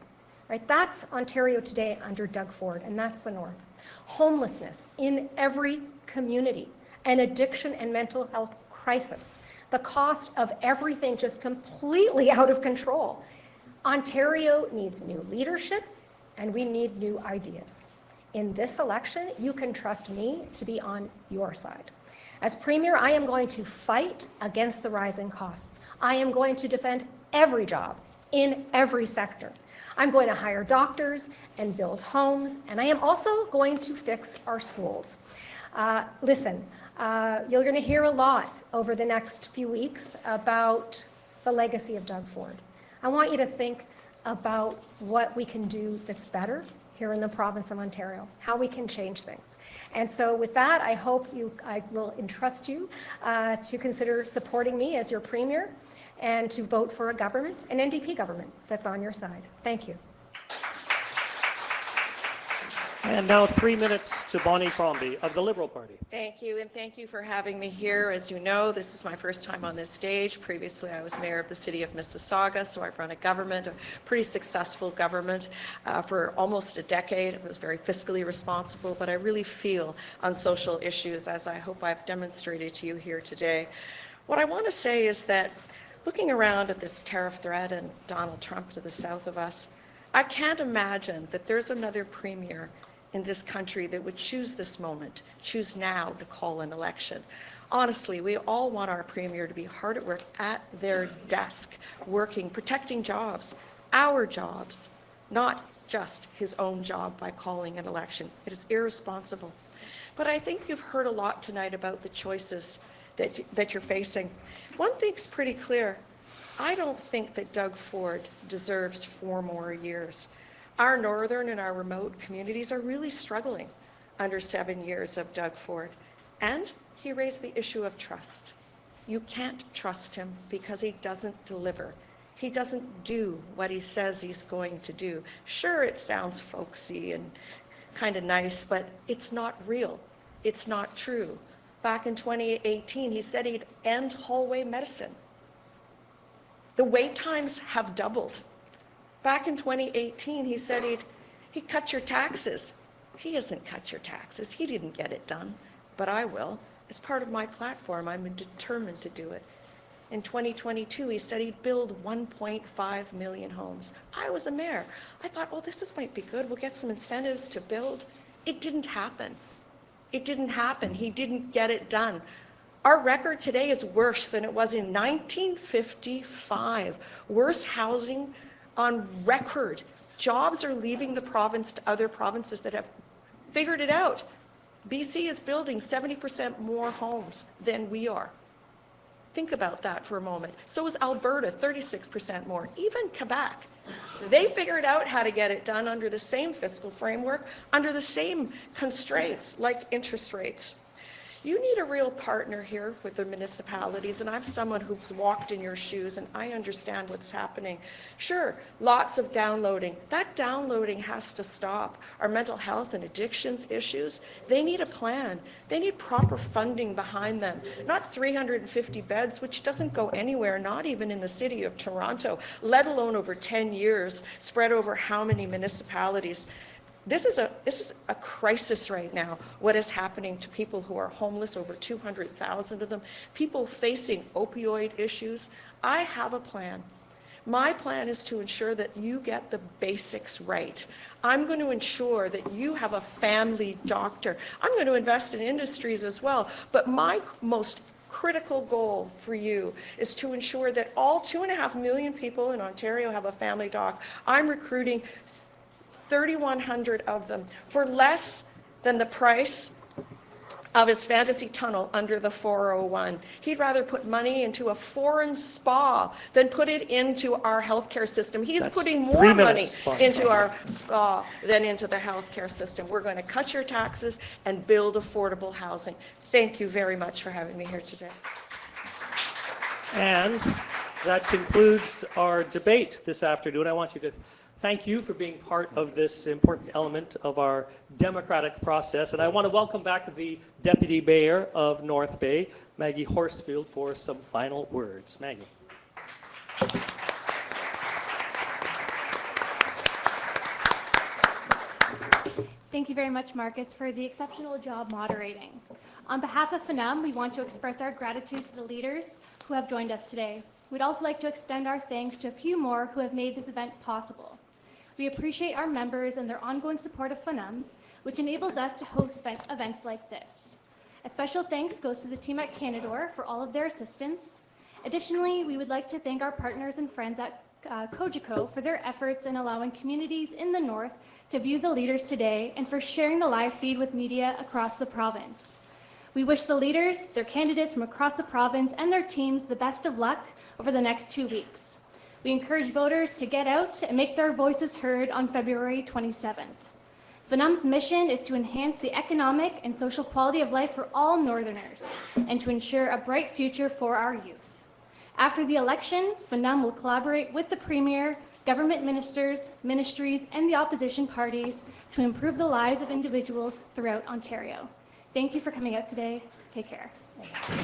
right? That's Ontario today under Doug Ford, and that's the North. Homelessness in every community, an addiction and mental health crisis, the cost of everything just completely out of control. Ontario needs new leadership, and we need new ideas. In this election, you can trust me to be on your side. As Premier, I am going to fight against the rising costs. I am going to defend every job in every sector. I'm going to hire doctors and build homes, and I am also going to fix our schools. Listen, you're going to hear a lot over the next few weeks about the legacy of Doug Ford. I want you to think about what we can do that's better here in the province of Ontario, how we can change things. And so with that, I will entrust you to consider supporting me as your Premier and to vote for a government, an NDP government, that's on your side. Thank you. And now 3 minutes to Bonnie Crombie of the Liberal Party. Thank you, and thank you for having me here. As you know, this is my first time on this stage. Previously, I was mayor of the city of Mississauga, so I've run a government, a pretty successful government for almost a decade. It was very fiscally responsible, but I really feel on social issues, as I hope I've demonstrated to you here today. What I want to say is that looking around at this tariff threat and Donald Trump to the south of us, I can't imagine that there's another premier in this country that would choose this moment, choose now to call an election. Honestly, we all want our premier to be hard at work at their desk, working, protecting jobs, our jobs, not just his own job by calling an election. It is irresponsible. But I think you've heard a lot tonight about the choices that you're facing. One thing's pretty clear. I don't think that Doug Ford deserves 4 more years. Our northern and our remote communities are really struggling under 7 years of Doug Ford. And he raised the issue of trust. You can't trust him because he doesn't deliver. He doesn't do what he says he's going to do. Sure, it sounds folksy and kind of nice, but it's not real. It's not true. Back in 2018, he said he'd end hallway medicine. The wait times have doubled. Back in 2018, he said he'd cut your taxes. He hasn't cut your taxes. He didn't get it done, but I will. As part of my platform, I'm determined to do it. In 2022, he said he'd build 1.5 million homes. I was a mayor. I thought, oh, this might be good. We'll get some incentives to build. It didn't happen. It didn't happen. He didn't get it done. Our record today is worse than it was in 1955. Worst housing on record. Jobs are leaving the province to other provinces that have figured it out. BC is building 70% more homes than we are. Think about that for a moment. So is Alberta, 36% more. Even Quebec. They figured out how to get it done under the same fiscal framework, under the same constraints like interest rates. You need a real partner here with the municipalities, and I'm someone who's walked in your shoes and I understand what's happening. Sure, lots of downloading. That downloading has to stop. Our mental health and addictions issues, they need a plan. They need proper funding behind them. Not 350 beds, which doesn't go anywhere, not even in the city of Toronto, let alone over 10 years, spread over how many municipalities. This is a crisis right now, what is happening to people who are homeless, over 200,000 of them, people facing opioid issues. I have a plan. My plan is to ensure that you get the basics right. I'm going to ensure that you have a family doctor. I'm going to invest in industries as well, but my most critical goal for you is to ensure that all 2.5 million people in Ontario have a family doc. I'm recruiting 3,100 of them for less than the price of his fantasy tunnel under the 401. He'd rather put money into a foreign spa than put it into our healthcare system. He's putting more money into our spa than into the healthcare system. We're going to cut your taxes and build affordable housing. Thank you very much for having me here today. And that concludes our debate this afternoon. I want you to thank you for being part of this important element of our democratic process. And I want to welcome back the Deputy Mayor of North Bay, Maggie Horsfield, for some final words. Maggie. Thank you very much, Marcus, for the exceptional job moderating. On behalf of FNUM, we want to express our gratitude to the leaders who have joined us today. We'd also like to extend our thanks to a few more who have made this event possible. We appreciate our members and their ongoing support of FNUM, which enables us to host events like this. A special thanks goes to the team at Canador for all of their assistance. Additionally, we would like to thank our partners and friends at Cogeco for their efforts in allowing communities in the North to view the leaders today and for sharing the live feed with media across the province. We wish the leaders, their candidates from across the province, and their teams the best of luck over the next 2 weeks. We encourage voters to get out and make their voices heard on February 27th. FNUM's mission is to enhance the economic and social quality of life for all Northerners and to ensure a bright future for our youth. After the election, FNUM will collaborate with the Premier, government ministers, ministries, and the opposition parties to improve the lives of individuals throughout Ontario. Thank you for coming out today. Take care. Thank you.